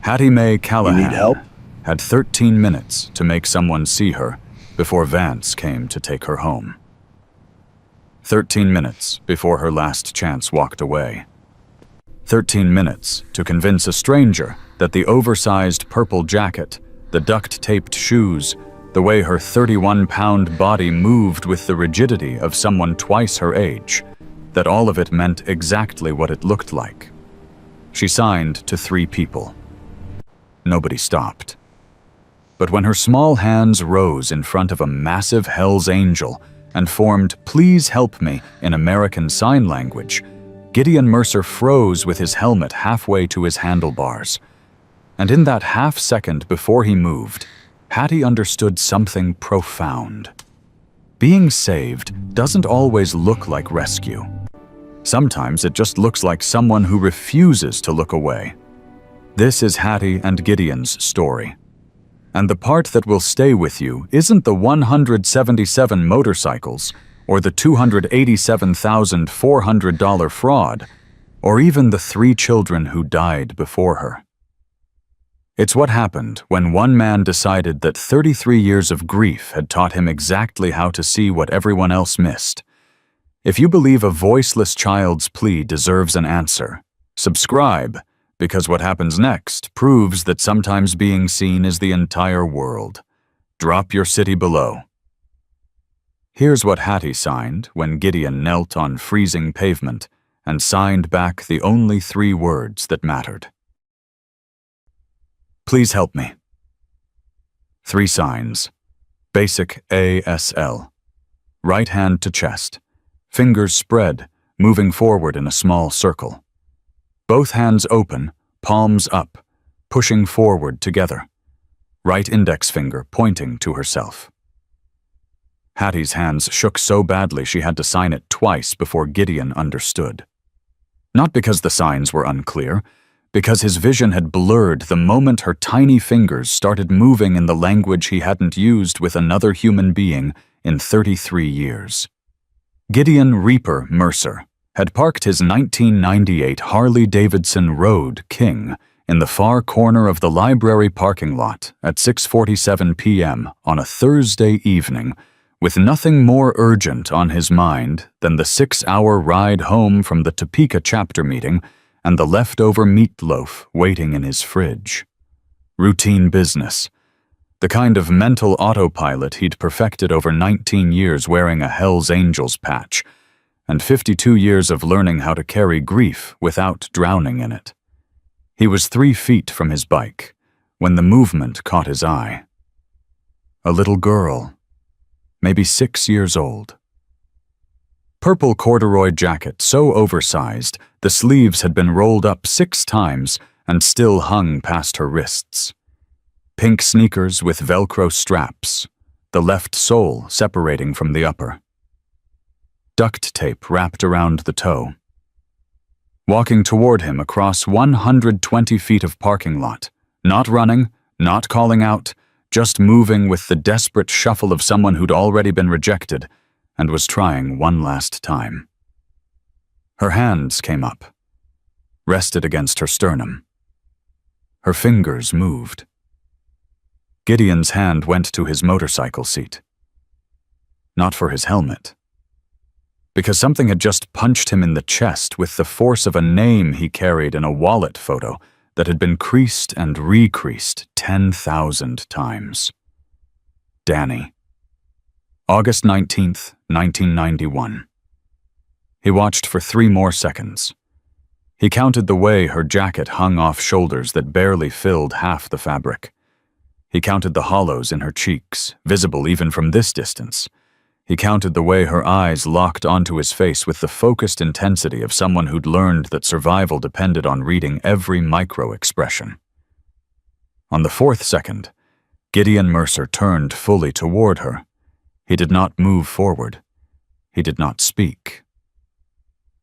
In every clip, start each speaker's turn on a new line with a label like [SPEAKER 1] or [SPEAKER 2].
[SPEAKER 1] Hattie Mae
[SPEAKER 2] You need help?
[SPEAKER 1] Callahan had 13 minutes to make someone see her before Vance came to take her home. 13 minutes before her last chance walked away. 13 minutes to convince a stranger that the oversized purple jacket, the duct-taped shoes, the way her 31-pound body moved with the rigidity of someone twice her age, that all of it meant exactly what it looked like. She signed to 3 people. Nobody stopped. But when her small hands rose in front of a massive Hell's Angel and formed "Please help me" in American Sign Language, Gideon Mercer froze with his helmet halfway to his handlebars. And in that half-second before he moved, Hattie understood something profound. Being saved doesn't always look like rescue. Sometimes it just looks like someone who refuses to look away. This is Hattie and Gideon's story. And the part that will stay with you isn't the 177 motorcycles, or the $287,400 fraud, or even the 3 children who died before her. It's what happened when one man decided that 33 years of grief had taught him exactly how to see what everyone else missed. If you believe a voiceless child's plea deserves an answer, subscribe, because what happens next proves that sometimes being seen is the entire world. Drop your city below. Here's what Hattie signed when Gideon knelt on freezing pavement and signed back the only 3 words that mattered. Please help me. 3 signs. Basic ASL. Right hand to chest. Fingers spread, moving forward in a small circle. Both hands open, palms up, pushing forward together. Right index finger pointing to herself. Hattie's hands shook so badly she had to sign it twice before Gideon understood. Not because the signs were unclear, because his vision had blurred the moment her tiny fingers started moving in the language he hadn't used with another human being in 33 years. Gideon Reaper Mercer had parked his 1998 Harley-Davidson Road King in the far corner of the library parking lot at 6:47 p.m. on a Thursday evening, with nothing more urgent on his mind than the 6-hour ride home from the Topeka chapter meeting and the leftover meatloaf waiting in his fridge. Routine business. The kind of mental autopilot he'd perfected over 19 years wearing a Hell's Angels patch, and 52 years of learning how to carry grief without drowning in it. He was 3 feet from his bike when the movement caught his eye. A little girl, maybe 6 years old. Purple corduroy jacket so oversized the sleeves had been rolled up 6 times and still hung past her wrists. Pink sneakers with Velcro straps, the left sole separating from the upper. Duct tape wrapped around the toe. Walking toward him across 120 feet of parking lot, not running, not calling out, just moving with the desperate shuffle of someone who'd already been rejected and was trying one last time. Her hands came up, rested against her sternum. Her fingers moved. Gideon's hand went to his motorcycle seat. Not for his helmet. Because something had just punched him in the chest with the force of a name he carried in a wallet photo that had been creased and recreased 10,000 times. Danny. August 19th, 1991. He watched for 3 more seconds. He counted the way her jacket hung off shoulders that barely filled half the fabric. He counted the hollows in her cheeks, visible even from this distance. He counted the way her eyes locked onto his face with the focused intensity of someone who'd learned that survival depended on reading every micro-expression. On the 4th second, Gideon Mercer turned fully toward her. He did not move forward. He did not speak.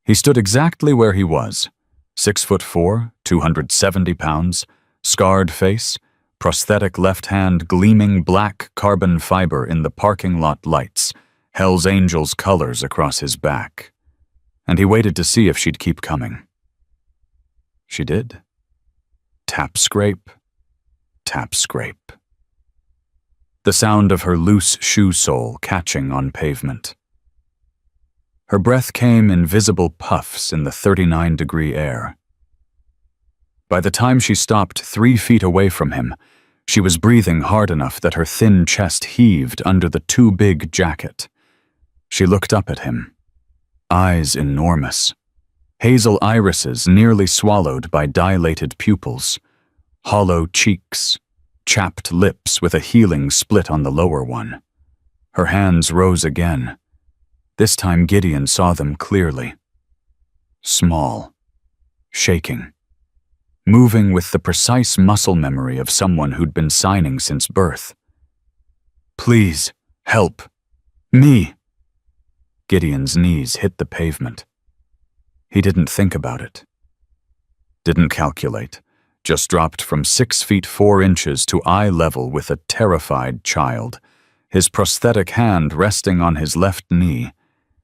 [SPEAKER 1] He stood exactly where he was, 6'4", 270 pounds, scarred face, prosthetic left hand gleaming black carbon fiber in the parking lot lights, Hell's Angels colors across his back. And he waited to see if she'd keep coming. She did. Tap, scrape, tap, scrape. The sound of her loose shoe sole catching on pavement. Her breath came in visible puffs in the 39-degree air. By the time she stopped 3 feet away from him, she was breathing hard enough that her thin chest heaved under the too big jacket. She looked up at him, eyes enormous, hazel irises nearly swallowed by dilated pupils, hollow cheeks, chapped lips with a healing split on the lower one. Her hands rose again. This time Gideon saw them clearly. Small, shaking, moving with the precise muscle memory of someone who'd been signing since birth. Please, help. Me. Gideon's knees hit the pavement. He didn't think about it. Didn't calculate. Just dropped from 6 feet 4 inches to eye level with a terrified child, his prosthetic hand resting on his left knee,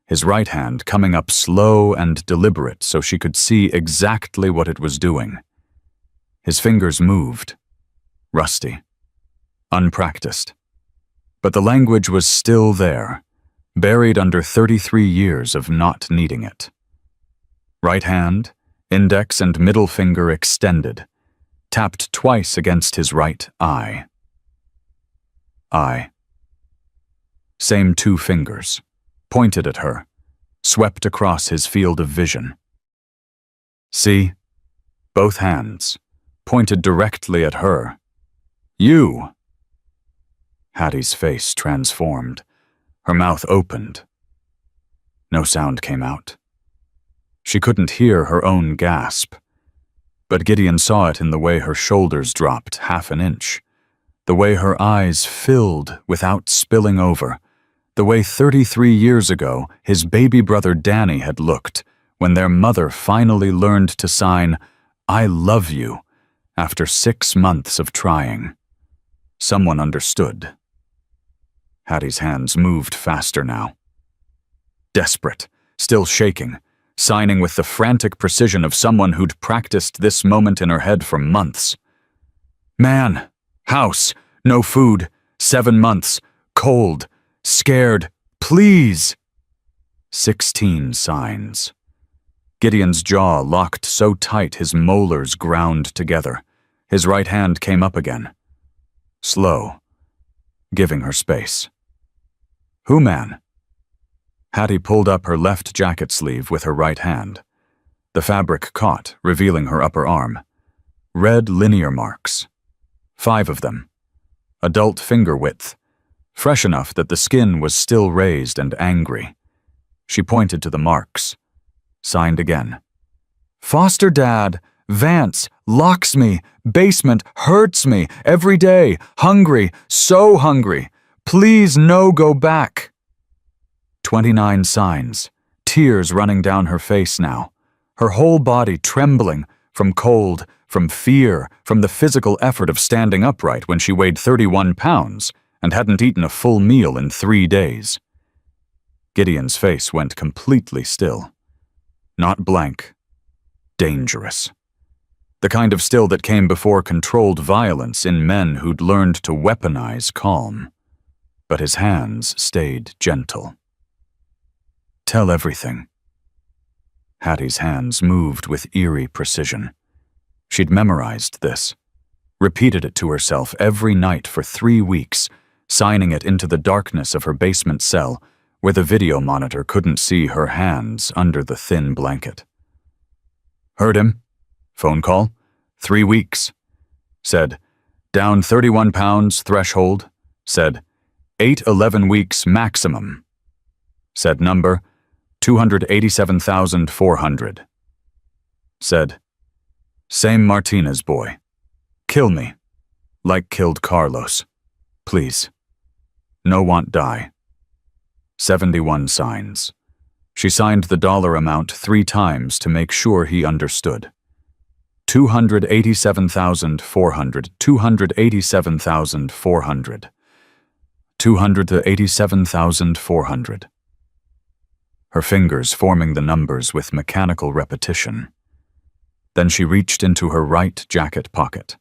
[SPEAKER 1] his right hand coming up slow and deliberate so she could see exactly what it was doing. His fingers moved, rusty, unpracticed. But the language was still there, buried under 33 years of not needing it. Right hand, index and middle finger extended, tapped twice against his right eye. Eye. Same 2 fingers, pointed at her, swept across his field of vision. See? Both hands, pointed directly at her. You! Hattie's face transformed. Her mouth opened. No sound came out. She couldn't hear her own gasp. But Gideon saw it in the way her shoulders dropped half an inch, the way her eyes filled without spilling over, the way 33 years ago his baby brother Danny had looked when their mother finally learned to sign, "I love you," after 6 months of trying. Someone understood. Hattie's hands moved faster now. Desperate, still shaking, signing with the frantic precision of someone who'd practiced this moment in her head for months. Man, house, no food, 7 months, cold, scared, please. 16 signs. Gideon's jaw locked so tight his molars ground together. His right hand came up again. Slow, giving her space. Who, man? Hattie pulled up her left jacket sleeve with her right hand. The fabric caught, revealing her upper arm. Red linear marks. 5 of them. Adult finger width. Fresh enough that the skin was still raised and angry. She pointed to the marks. Signed again. Foster dad, Vance, locks me, basement, hurts me, every day, hungry, so hungry. Please no go back. 29 signs, tears running down her face now, her whole body trembling from cold, from fear, from the physical effort of standing upright when she weighed 31 pounds and hadn't eaten a full meal in 3 days. Gideon's face went completely still. Not blank. Dangerous. The kind of still that came before controlled violence in men who'd learned to weaponize calm. But his hands stayed gentle. Tell everything. Hattie's hands moved with eerie precision. She'd memorized this, repeated it to herself every night for 3 weeks, signing it into the darkness of her basement cell where the video monitor couldn't see her hands under the thin blanket. Heard him? Phone call? 3 weeks. Said, down 31 pounds threshold. Said, 8-11 weeks maximum. Said number, 287,400. Said, same Martinez boy. Kill me. Like killed Carlos. Please. No want die. 71 signs. She signed the dollar amount 3 times to make sure he understood. 287,400, 287,400. 287,400. Her fingers forming the numbers with mechanical repetition. Then she reached into her right jacket pocket,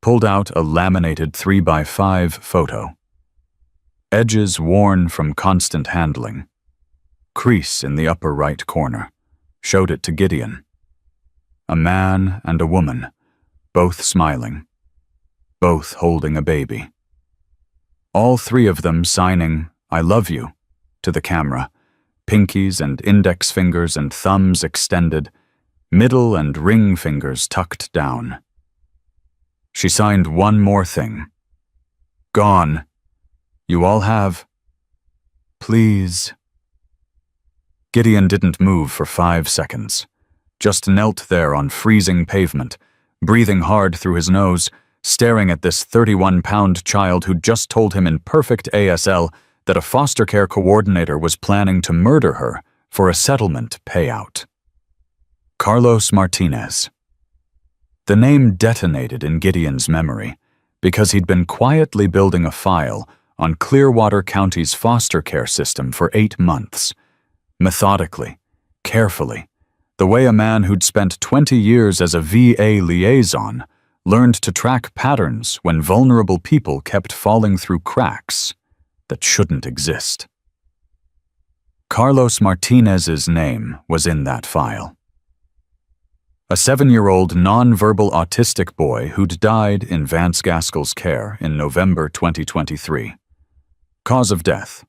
[SPEAKER 1] pulled out a laminated 3x5 photo. Edges worn from constant handling. Crease in the upper right corner. Showed it to Gideon. A man and a woman, both smiling, both holding a baby. All three of them signing, "I love you," to the camera, pinkies and index fingers and thumbs extended, middle and ring fingers tucked down. She signed one more thing. "Gone. You all have. Please." Gideon didn't move for 5 seconds, just knelt there on freezing pavement, breathing hard through his nose, staring at this 31-pound child who'd just told him in perfect ASL that a foster care coordinator was planning to murder her for a settlement payout. Carlos Martinez. The name detonated in Gideon's memory because he'd been quietly building a file on Clearwater County's foster care system for 8 months, methodically, carefully, the way a man who'd spent 20 years as a VA liaison learned to track patterns when vulnerable people kept falling through cracks that shouldn't exist. Carlos Martinez's name was in that file. A 7-year-old non-verbal autistic boy who'd died in Vance Gaskell's care in November 2023. Cause of death: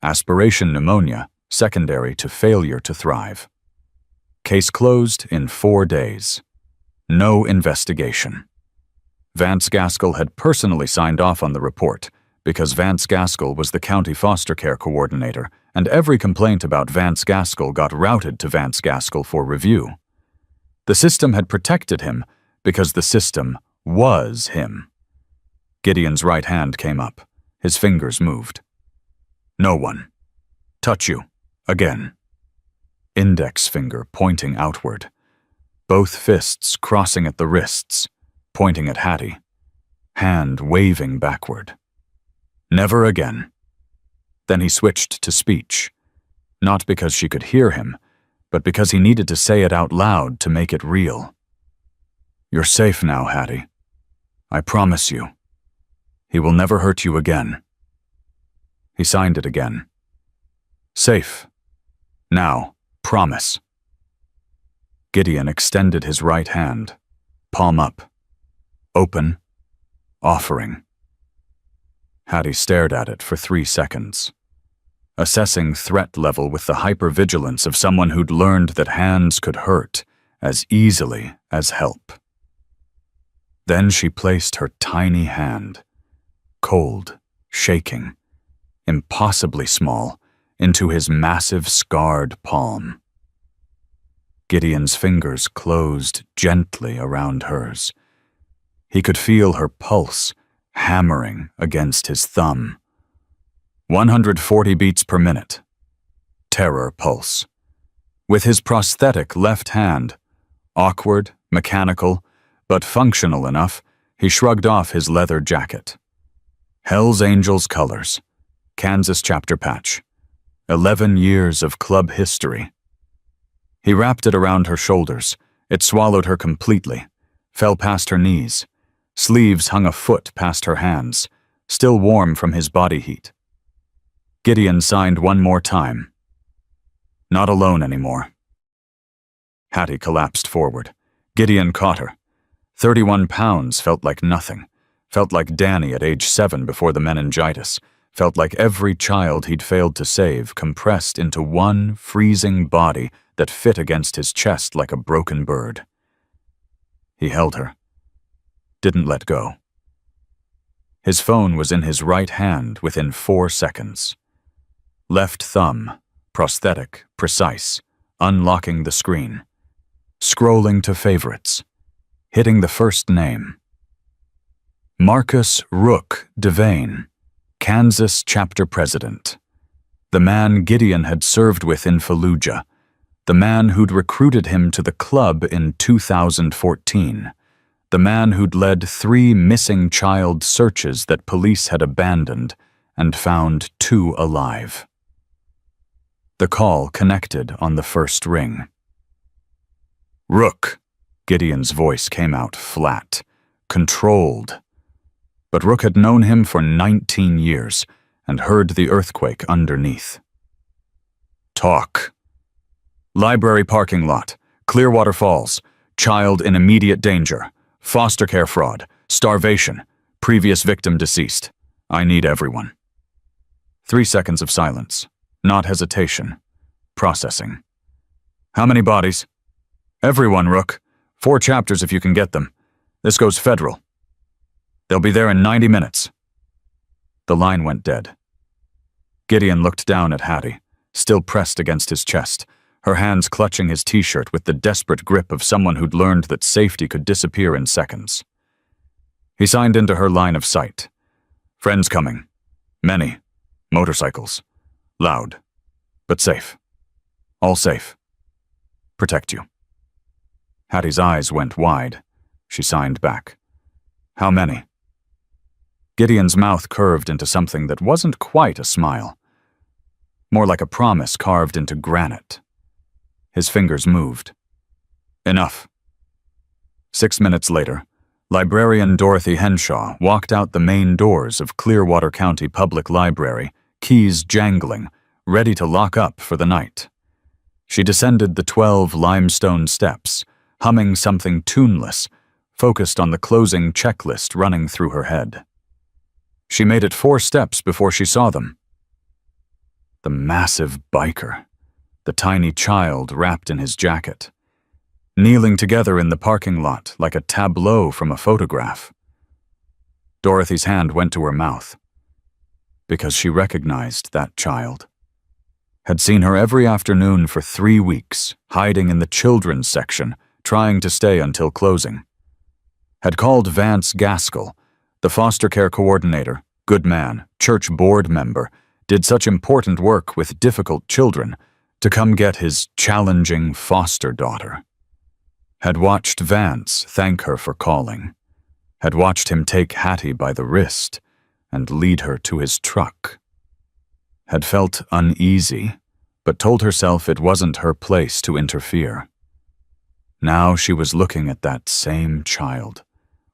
[SPEAKER 1] aspiration pneumonia, secondary to failure to thrive. Case closed in 4 days. No investigation. Vance Gaskell had personally signed off on the report because Vance Gaskell was the county foster care coordinator, and every complaint about Vance Gaskell got routed to Vance Gaskell for review. The system had protected him because the system was him. Gideon's right hand came up. His fingers moved. "No one. Touch you. Again." Index finger pointing outward. Both fists crossing at the wrists, pointing at Hattie. Hand waving backward. "Never again." Then he switched to speech, not because she could hear him, but because he needed to say it out loud to make it real. "You're safe now, Hattie. I promise you. He will never hurt you again." He signed it again. "Safe. Now, promise." Gideon extended his right hand, palm up, open, offering. Hattie stared at it for 3 seconds, assessing threat level with the hypervigilance of someone who'd learned that hands could hurt as easily as help. Then she placed her tiny hand, cold, shaking, impossibly small, into his massive scarred palm. Gideon's fingers closed gently around hers. He could feel her pulse hammering against his thumb. 140 beats per minute. Terror pulse. With his prosthetic left hand, awkward, mechanical, but functional enough, he shrugged off his leather jacket. Hellsangels colors. Kansas chapter patch. 11 years of club history. He wrapped it around her shoulders. It swallowed her completely, fell past her knees. Sleeves hung a foot past her hands, still warm from his body heat. Gideon signed one more time. Not alone anymore. Hattie collapsed forward. Gideon caught her. 31 pounds felt like nothing. Felt like Danny at age 7 before the meningitis. Felt like every child he'd failed to save compressed into one freezing body that fit against his chest like a broken bird. He held her. Didn't let go. His phone was in his right hand within 4 seconds. Left thumb, prosthetic, precise, unlocking the screen. Scrolling to favorites. Hitting the first name. Marcus Rook Devane, Kansas chapter president. The man Gideon had served with in Fallujah. The man who'd recruited him to the club in 2014. The man who'd led 3 missing child searches that police had abandoned and found 2 alive. The call connected on the first ring. Rook. Gideon's voice came out flat, controlled. But Rook had known him for 19 years and heard the earthquake underneath. Talk. Library parking lot, Clearwater Falls, child in immediate danger, foster care fraud, starvation, previous victim deceased. I need everyone. 3 seconds of silence, not hesitation, processing. How many bodies? Everyone, Rook. 4 chapters if you can get them. This goes federal. They'll be there in 90 minutes. The line went dead. Gideon looked down at Hattie, still pressed against his chest, her hands clutching his t-shirt with the desperate grip of someone who'd learned that safety could disappear in seconds. He signed into her line of sight. Friends coming. Many. Motorcycles. Loud. But safe. All safe. Protect you. Hattie's eyes went wide. She signed back. How many? Gideon's mouth curved into something that wasn't quite a smile. More like a promise carved into granite. His fingers moved. Enough. 6 minutes later, librarian Dorothy Henshaw walked out the main doors of Clearwater County Public Library, keys jangling, ready to lock up for the night. She descended the 12 limestone steps, humming something tuneless, focused on the closing checklist running through her head. She made it 4 steps before she saw them. The massive biker, the tiny child wrapped in his jacket, kneeling together in the parking lot like a tableau from a photograph. Dorothy's hand went to her mouth, because she recognized that child. Had seen her every afternoon for 3 weeks, hiding in the children's section, trying to stay until closing. Had called Vance Gaskell, the foster care coordinator, good man, church board member, did such important work with difficult children, to come get his challenging foster daughter. Had watched Vance thank her for calling. Had watched him take Hattie by the wrist and lead her to his truck. Had felt uneasy, but told herself it wasn't her place to interfere. Now she was looking at that same child,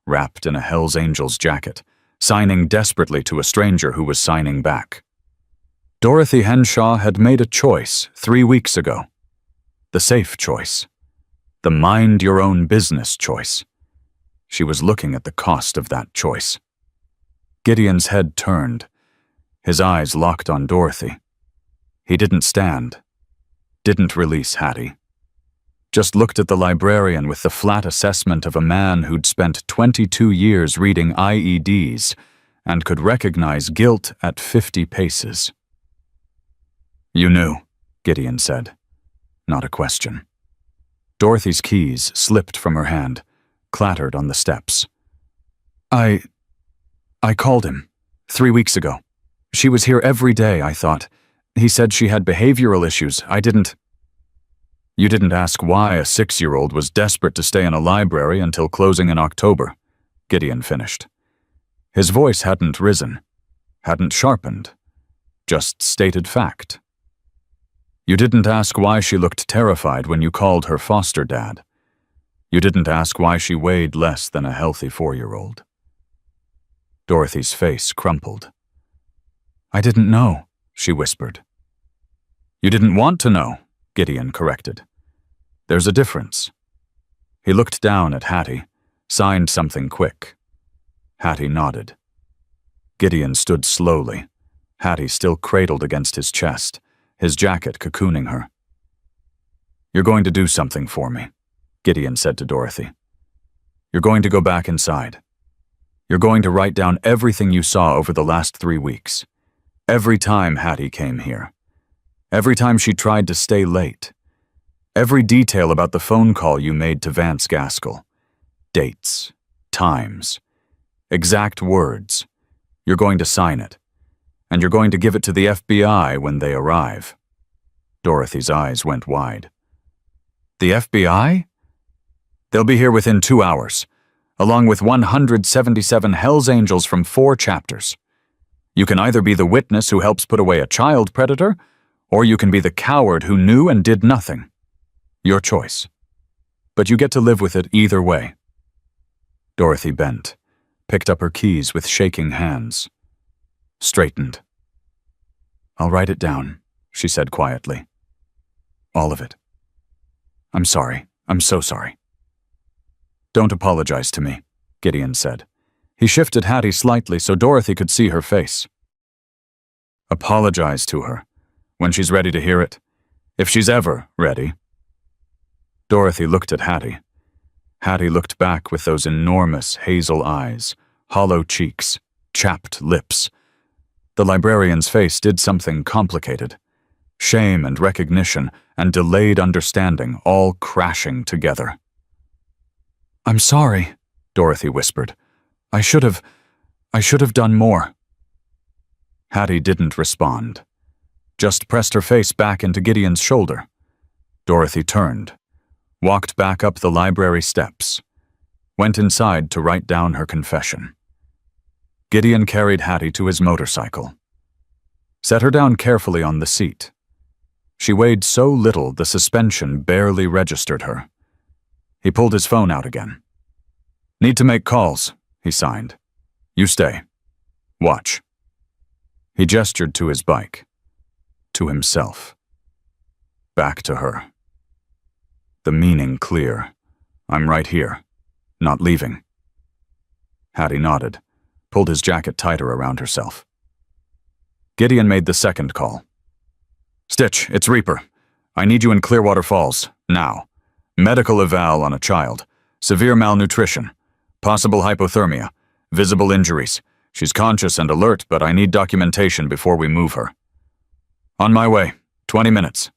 [SPEAKER 1] wrapped in a Hell's Angels jacket, signing desperately to a stranger who was signing back. Dorothy Henshaw had made a choice 3 weeks ago. The safe choice. The mind-your-own-business choice. She was looking at the cost of that choice. Gideon's head turned. His eyes locked on Dorothy. He didn't stand. Didn't release Hattie. Just looked at the librarian with the flat assessment of a man who'd spent 22 years reading IEDs and could recognize guilt at 50 paces. You knew, Gideon said. Not a question. Dorothy's keys slipped from her hand, clattered on the steps. I called him 3 weeks ago. She was here every day, I thought. He said she had behavioral issues. You didn't ask why a 6-year-old was desperate to stay in a library until closing in October, Gideon finished. His voice hadn't risen, hadn't sharpened, just stated fact. You didn't ask why she looked terrified when you called her foster dad. You didn't ask why she weighed less than a healthy 4-year-old. Dorothy's face crumpled. I didn't know, she whispered. You didn't want to know, Gideon corrected. There's a difference. He looked down at Hattie, signed something quick. Hattie nodded. Gideon stood slowly, Hattie still cradled against his chest, his jacket cocooning her. You're going to do something for me, Gideon said to Dorothy. You're going to go back inside. You're going to write down everything you saw over the last 3 weeks. Every time Hattie came here. Every time she tried to stay late. Every detail about the phone call you made to Vance Gaskell. Dates. Times. Exact words. You're going to sign it. And you're going to give it to the FBI when they arrive. Dorothy's eyes went wide. The FBI? They'll be here within 2 hours, along with 177 Hell's Angels from 4 chapters. You can either be the witness who helps put away a child predator, or you can be the coward who knew and did nothing. Your choice. but you get to live with it either way. Dorothy bent, picked up her keys with shaking hands, straightened. "I'll write it down," she said quietly. "All of it. I'm sorry. I'm so sorry." "Don't apologize to me," Gideon said. He shifted Hattie slightly so Dorothy could see her face. "Apologize to her. When she's ready to hear it. If she's ever ready." Dorothy looked at Hattie. Hattie looked back with those enormous hazel eyes, hollow cheeks, chapped lips. The librarian's face did something complicated. Shame and recognition and delayed understanding all crashing together. "I'm sorry," Dorothy whispered. I should have done more." Hattie didn't respond, just pressed her face back into Gideon's shoulder. Dorothy turned, walked back up the library steps, went inside to write down her confession. Gideon carried Hattie to his motorcycle, set her down carefully on the seat. She weighed so little the suspension barely registered her. He pulled his phone out again. "Need to make calls," he signed. "You stay. Watch." He gestured to his bike, to himself, back to her. The meaning clear. "I'm right here, not leaving." Hattie nodded, pulled his jacket tighter around herself. Gideon made the second call. "Stitch, it's Reaper. I need you in Clearwater Falls, now. Medical eval on a child. Severe malnutrition. Possible hypothermia. Visible injuries. She's conscious and alert, but I need documentation before we move her." "On my way. 20 minutes.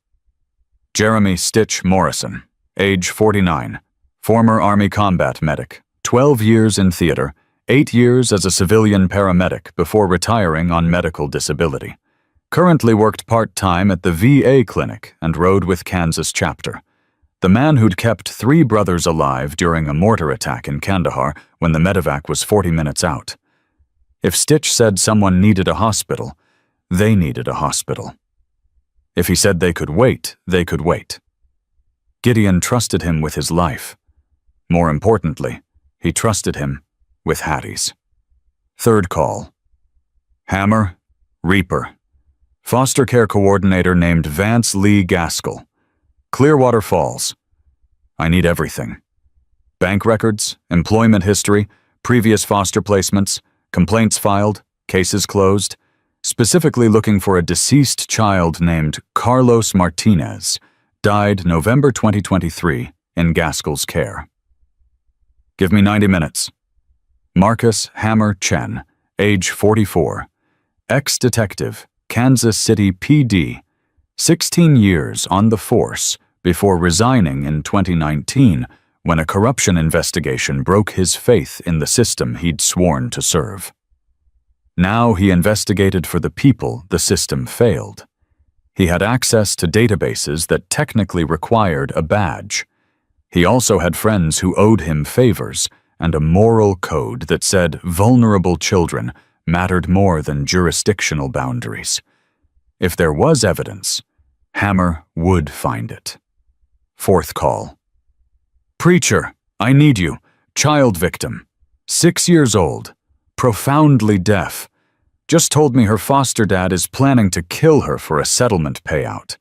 [SPEAKER 1] Jeremy Stitch Morrison, age 49. Former Army combat medic. 12 years in theater. 8 years as a civilian paramedic before retiring on medical disability. Currently worked part-time at the VA clinic and rode with Kansas chapter. The man who'd kept 3 brothers alive during a mortar attack in Kandahar when the medevac was 40 minutes out. If Stitch said someone needed a hospital, they needed a hospital. If he said they could wait, they could wait. Gideon trusted him with his life. More importantly, he trusted him with Hattie's. Third call. Hammer, Reaper. Foster care coordinator named Vance Lee Gaskell. Clearwater Falls. I need everything. Bank records, employment history, previous foster placements, complaints filed, cases closed. Specifically looking for a deceased child named Carlos Martinez, died November 2023 in Gaskell's care. Give me 90 minutes. Marcus Hammer Chen, age 44. Ex-detective, Kansas City PD. 16 years on the force before resigning in 2019 when a corruption investigation broke his faith in the system he'd sworn to serve. Now he investigated for the people the system failed. He had access to databases that technically required a badge. He also had friends who owed him favors and a moral code that said vulnerable children mattered more than jurisdictional boundaries. If there was evidence, Hammer would find it. Fourth call. Preacher, I need you. Child victim. 6 years old. Profoundly deaf. Just told me her foster dad is planning to kill her for a settlement payout.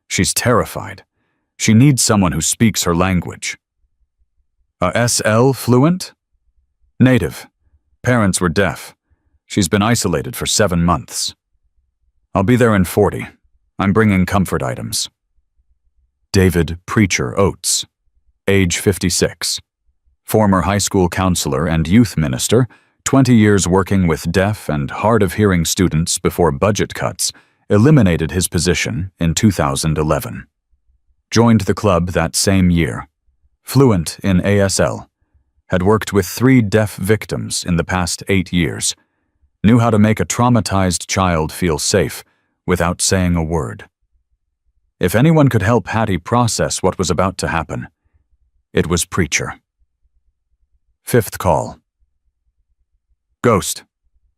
[SPEAKER 1] She's terrified. She needs someone who speaks her language. A SL fluent? Native. Parents were deaf. She's been isolated for 7 months. I'll be there in 40. I'm bringing comfort items. David Preacher Oates, age 56. Former high school counselor and youth minister, 20 years working with deaf and hard-of-hearing students before budget cuts, eliminated his position in 2011. Joined the club that same year. Fluent in ASL. Had worked with 3 deaf victims in the past 8 years. Knew how to make a traumatized child feel safe without saying a word. If anyone could help Hattie process what was about to happen, it was Preacher. Fifth call. Ghost.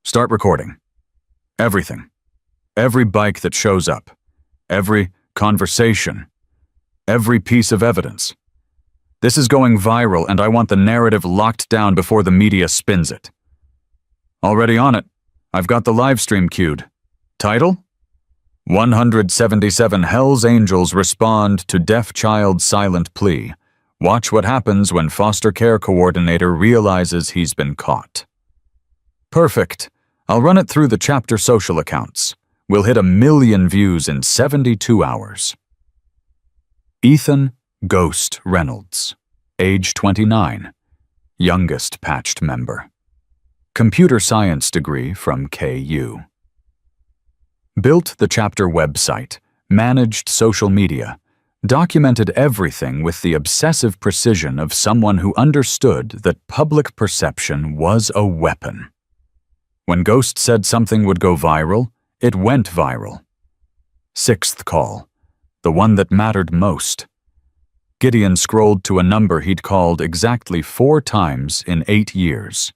[SPEAKER 1] Start recording. Everything. Every bike that shows up. Every conversation. Every piece of evidence. This is going viral, and I want the narrative locked down before the media spins it. Already on it. I've got the live stream queued. Title? 177 Hell's Angels respond to deaf child's silent plea. Watch what happens when foster care coordinator realizes he's been caught. Perfect. I'll run it through the chapter social accounts. We'll hit 1 million views in 72 hours. Ethan Ghost Reynolds, age 29, youngest patched member. Computer science degree from KU. Built the chapter website, managed social media, documented everything with the obsessive precision of someone who understood that public perception was a weapon. When Ghost said something would go viral, it went viral. Sixth call, the one that mattered most. Gideon scrolled to a number he'd called exactly 4 times in 8 years.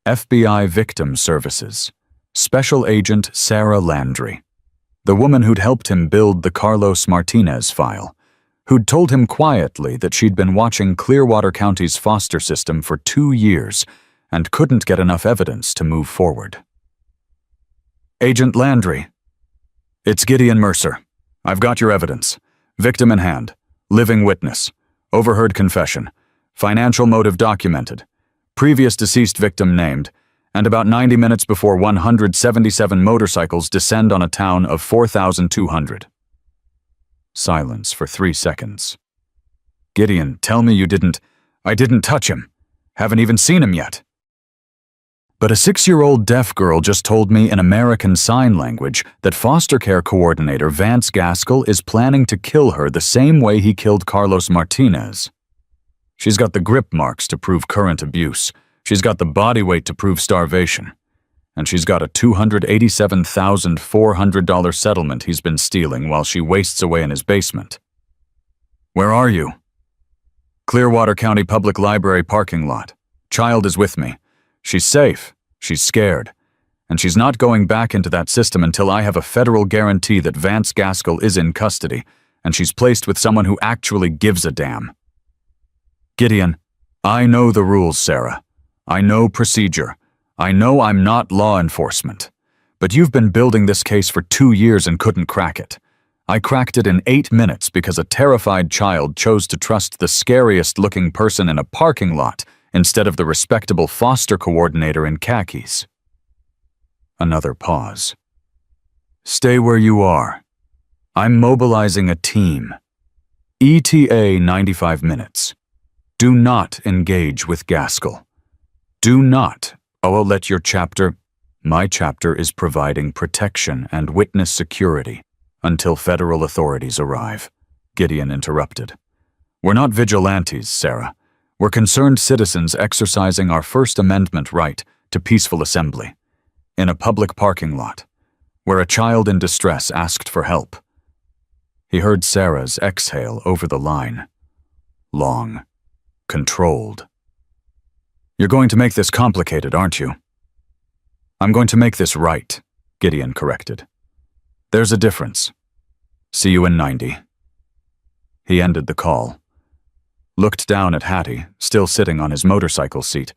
[SPEAKER 1] FBI Victim Services, Special Agent Sarah Landry, the woman who'd helped him build the Carlos Martinez file, who'd told him quietly that she'd been watching Clearwater County's foster system for 2 years and couldn't get enough evidence to move forward. Agent Landry. It's Gideon Mercer. I've got your evidence. Victim in hand. Living witness. Overheard confession. Financial motive documented. Previous deceased victim named. And about 90 minutes before 177 motorcycles descend on a town of 4,200. Silence for 3 seconds. Gideon, tell me you didn't. I didn't touch him. Haven't even seen him yet. But a 6-year-old deaf girl just told me in American Sign Language that foster care coordinator Vance Gaskell is planning to kill her the same way he killed Carlos Martinez. She's got the grip marks to prove current abuse. She's got the body weight to prove starvation. And she's got a $287,400 settlement he's been stealing while she wastes away in his basement. Where are you? Clearwater County Public Library parking lot. Child is with me. She's safe, she's scared, and she's not going back into that system until I have a federal guarantee that Vance Gaskell is in custody, and she's placed with someone who actually gives a damn. Gideon, I know the rules, Sarah. I know procedure. I know I'm not law enforcement. But you've been building this case for 2 years and couldn't crack it. I cracked it in 8 minutes because a terrified child chose to trust the scariest-looking person in a parking lot instead of the respectable foster coordinator in khakis. Another pause. Stay where you are. I'm mobilizing a team. ETA 95 minutes. Do not engage with Gaskell. Do not. I'll let your chapter. My chapter is providing protection and witness security until federal authorities arrive. Gideon interrupted. We're not vigilantes, Sarah. We're concerned citizens exercising our First Amendment right to peaceful assembly, in a public parking lot, where a child in distress asked for help. He heard Sarah's exhale over the line. Long, controlled. You're going to make this complicated, aren't you? I'm going to make this right, Gideon corrected. There's a difference. See you in 90. He ended the call. Looked down at Hattie, still sitting on his motorcycle seat,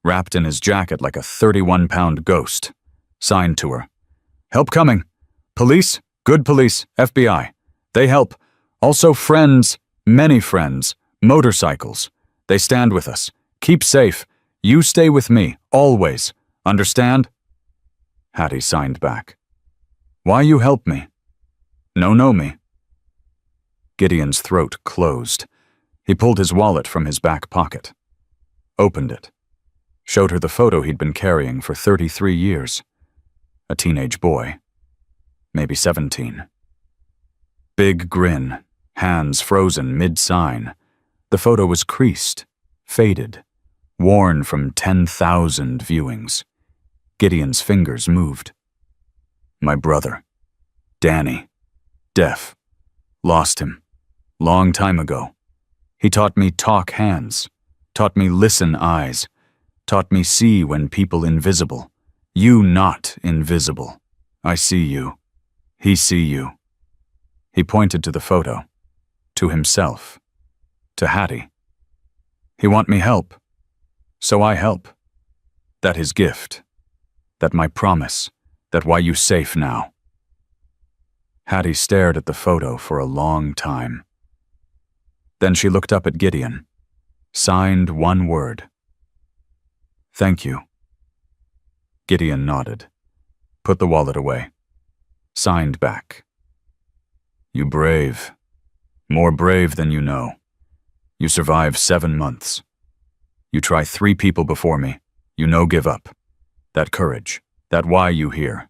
[SPEAKER 1] wrapped in his jacket like a 31-pound ghost. Signed to her. Help coming. Police, good police, FBI. They help. Also friends, many friends, motorcycles. They stand with us. Keep safe. You stay with me, always. Understand? Hattie signed back. Why you help me? No know me. Gideon's throat closed. He pulled his wallet from his back pocket. Opened it. Showed her the photo he'd been carrying for 33 years. A teenage boy. Maybe 17. Big grin, hands frozen mid-sign. The photo was creased, faded, worn from 10,000 viewings. Gideon's fingers moved. My brother. Danny. Deaf. Lost him. Long time ago. He taught me talk hands, taught me listen eyes, taught me see when people invisible. You not invisible. I see you. He see you. He pointed to the photo, to himself, to Hattie. He want me help. So I help. That his gift. That my promise. That why you safe now. Hattie stared at the photo for a long time. Then she looked up at Gideon. Signed one word. Thank you. Gideon nodded. Put the wallet away. Signed back. You brave. More brave than you know. You survive 7 months. You try 3 people before me. You no give up. That courage. That why you here.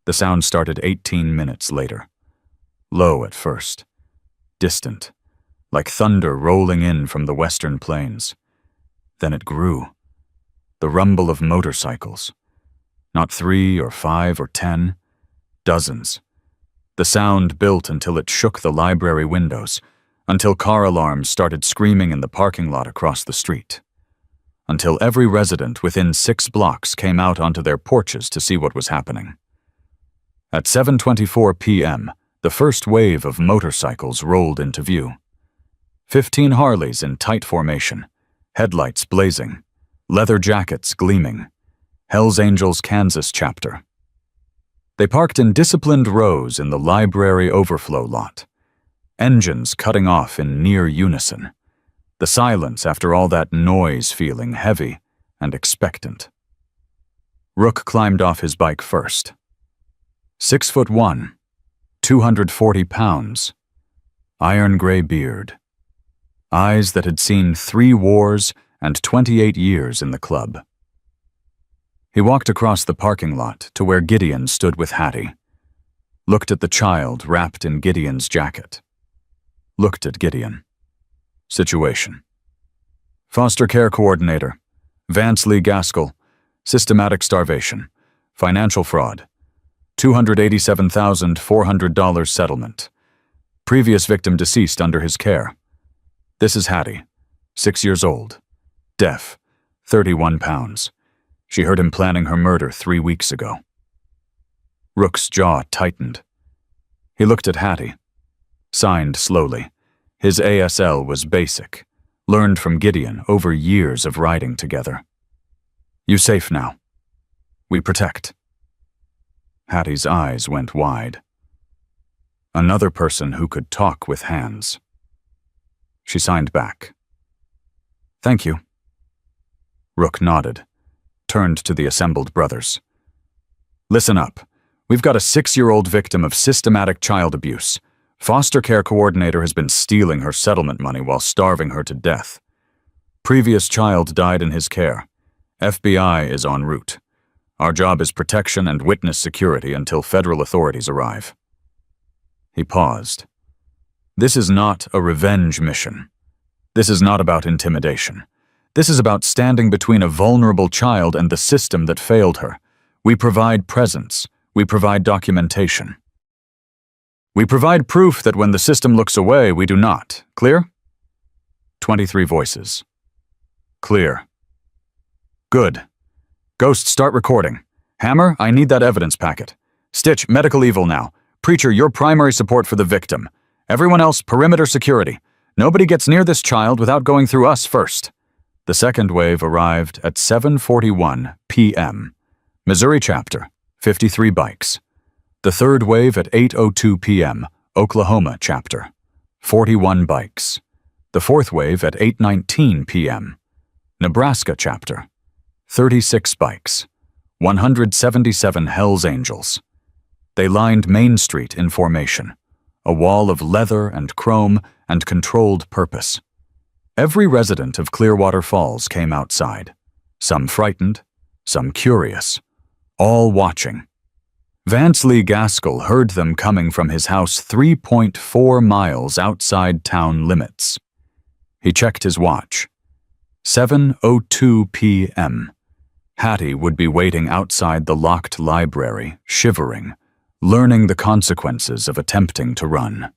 [SPEAKER 1] The sound started 18 minutes later. Low at first. Distant. Like thunder rolling in from the western plains. Then it grew. The rumble of motorcycles. Not 3 or 5 or 10. Dozens. The sound built until it shook the library windows, until car alarms started screaming in the parking lot across the street. Until every resident within 6 blocks came out onto their porches to see what was happening. At 7:24 p.m., the first wave of motorcycles rolled into view. 15 Harleys in tight formation, headlights blazing, leather jackets gleaming. Hell's Angels Kansas chapter. They parked in disciplined rows in the library overflow lot. Engines cutting off in near unison. The silence after all that noise feeling heavy and expectant. Rook climbed off his bike first. 6'1", 240 pounds. Iron gray beard. Eyes that had seen 3 wars and 28 years in the club. He walked across the parking lot to where Gideon stood with Hattie. Looked at the child wrapped in Gideon's jacket. Looked at Gideon. Situation. Foster care coordinator. Vance Lee Gaskell. Systematic starvation. Financial fraud. $287,400 settlement. Previous victim deceased under his care. This is Hattie, 6 years old. Deaf, 31 pounds. She heard him planning her murder 3 weeks ago. Rook's jaw tightened. He looked at Hattie. Signed slowly. His ASL was basic, learned from Gideon over years of riding together. You safe now. We protect. Hattie's eyes went wide. Another person who could talk with hands. She signed back. Thank you. Rook nodded, turned to the assembled brothers. Listen up. We've got a 6-year-old victim of systematic child abuse. Foster care coordinator has been stealing her settlement money while starving her to death. Previous child died in his care. FBI is en route. Our job is protection and witness security until federal authorities arrive. He paused. This is not a revenge mission. This is not about intimidation. This is about standing between a vulnerable child and the system that failed her. We provide presence. We provide documentation. We provide proof that when the system looks away, we do not. Clear? 23 voices. Clear. Good. Ghost, start recording. Hammer, I need that evidence packet. Stitch, medical evil now. Preacher, your primary support for the victim. Everyone else, perimeter security. Nobody gets near this child without going through us first. The second wave arrived at 7:41 p.m. Missouri chapter, 53 bikes. The third wave at 8:02 p.m., Oklahoma chapter, 41 bikes. The fourth wave at 8:19 p.m., Nebraska chapter, 36 bikes, 177 Hell's Angels. They lined Main Street in formation, a wall of leather and chrome and controlled purpose. Every resident of Clearwater Falls came outside, some frightened, some curious, all watching. Vance Lee Gaskell heard them coming from his house 3.4 miles outside town limits. He checked his watch. 7:02 p.m. Hattie would be waiting outside the locked library, shivering, learning the consequences of attempting to run.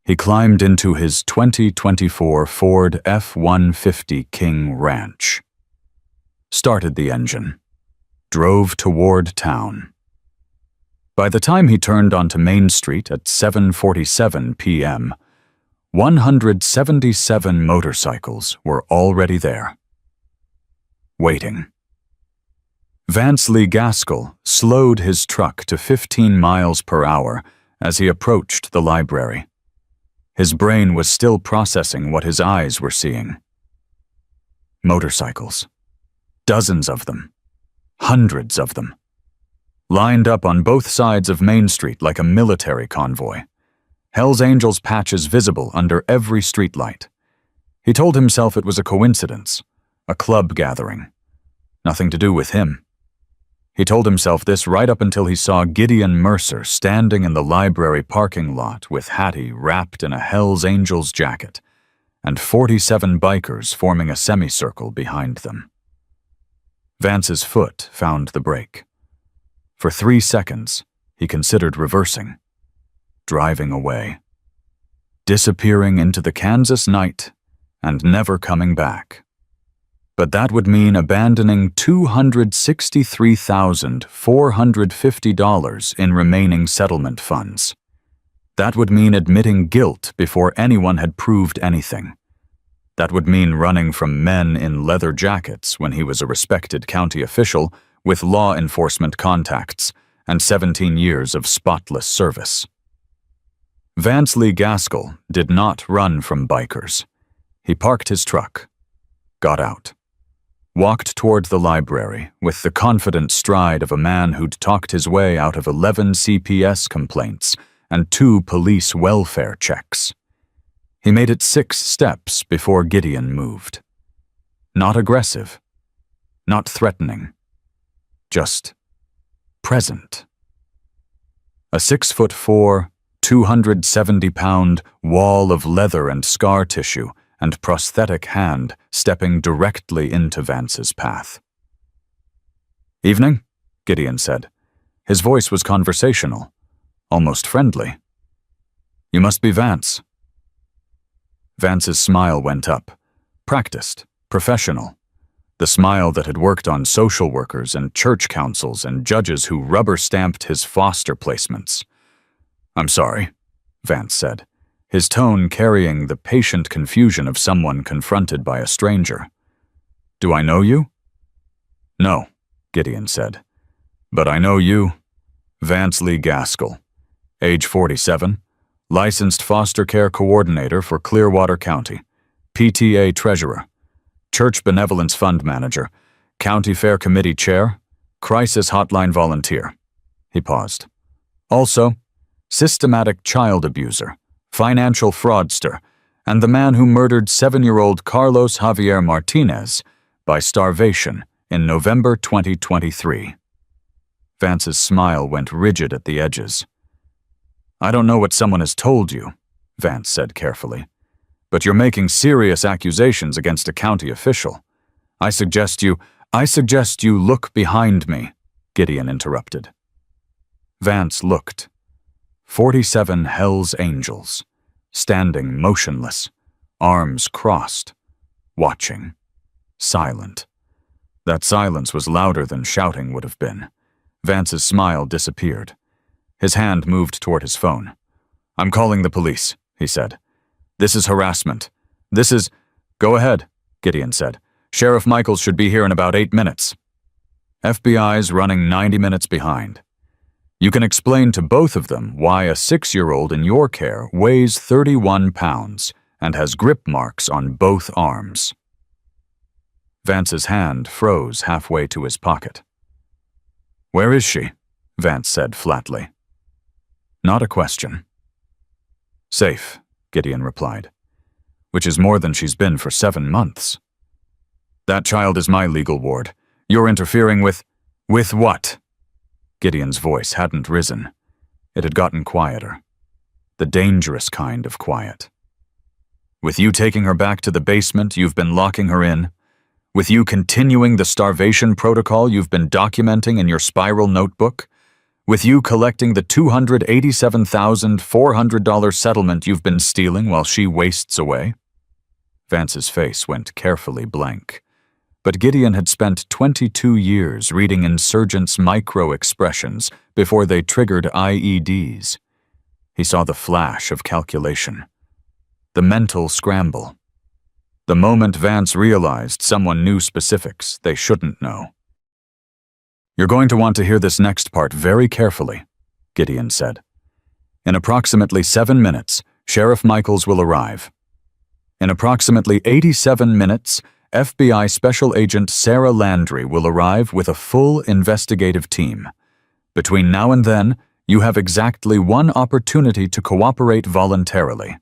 [SPEAKER 1] He climbed into his 2024 Ford F-150 King Ranch. Started the engine. Drove toward town. By the time he turned onto Main Street at 7:47 p.m., 177 motorcycles were already there, waiting. Vance Lee Gaskell slowed his truck to 15 miles per hour as he approached the library. His brain was still processing what his eyes were seeing. Motorcycles. Dozens of them. Hundreds of them. Lined up on both sides of Main Street like a military convoy. Hell's Angels patches visible under every streetlight. He told himself it was a coincidence, a club gathering. Nothing to do with him. He told himself this right up until he saw Gideon Mercer standing in the library parking lot with Hattie wrapped in a Hell's Angels jacket and 47 bikers forming a semicircle behind them. Vance's foot found the brake. For 3 seconds, he considered reversing, driving away, disappearing into the Kansas night and never coming back. But that would mean abandoning $263,450 in remaining settlement funds. That would mean admitting guilt before anyone had proved anything. That would mean running from men in leather jackets when he was a respected county official with law enforcement contacts and 17 years of spotless service. Vance Lee Gaskell did not run from bikers. He parked his truck, got out, walked toward the library with the confident stride of a man who'd talked his way out of 11 CPS complaints and 2 police welfare checks. He made it 6 steps before Gideon moved. Not aggressive, not threatening, just present. A 6'4", 270-pound wall of leather and scar tissue and prosthetic hand stepping directly into Vance's path. "Evening," Gideon said. His voice was conversational, almost friendly. "You must be Vance." Vance's smile went up, practiced, professional. The smile that had worked on social workers and church councils and judges who rubber-stamped his foster placements. "I'm sorry," Vance said, his tone carrying the patient confusion of someone confronted by a stranger. "Do I know you?" "No," Gideon said. "But I know you. Vance Lee Gaskell, age 47, licensed foster care coordinator for Clearwater County, PTA treasurer, church benevolence fund manager, county fair committee chair, crisis hotline volunteer." He paused. "Also, systematic child abuser, financial fraudster, and the man who murdered 7-year-old Carlos Javier Martinez by starvation in November 2023. Vance's smile went rigid at the edges. "I don't know what someone has told you," Vance said carefully, "but you're making serious accusations against a county official. I suggest you look behind me," Gideon interrupted. Vance looked. 47 Hell's Angels, standing motionless, arms crossed, watching, silent. That silence was louder than shouting would have been. Vance's smile disappeared. His hand moved toward his phone. "I'm calling the police," he said. "This is harassment. This is—" "Go ahead," Gideon said. "Sheriff Michaels should be here in about 8 minutes. FBI's running 90 minutes behind. You can explain to both of them why a 6-year-old in your care weighs 31 pounds and has grip marks on both arms." Vance's hand froze halfway to his pocket. "Where is she?" Vance said flatly. Not a question. "Safe," Gideon replied, "which is more than she's been for 7 months. That child is my legal ward. You're interfering with— With what?" Gideon's voice hadn't risen. It had gotten quieter. The dangerous kind of quiet. "With you taking her back to the basement you've been locking her in? With you continuing the starvation protocol you've been documenting in your spiral notebook? With you collecting the $287,400 settlement you've been stealing while she wastes away?" Vance's face went carefully blank. But Gideon had spent 22 years reading insurgents' micro-expressions before they triggered IEDs. He saw the flash of calculation. The mental scramble. The moment Vance realized someone knew specifics they shouldn't know. "You're going to want to hear this next part very carefully," Gideon said. "In approximately 7 minutes, Sheriff Michaels will arrive. In approximately 87 minutes, FBI Special Agent Sarah Landry will arrive with a full investigative team. Between now and then, you have exactly one opportunity to cooperate voluntarily.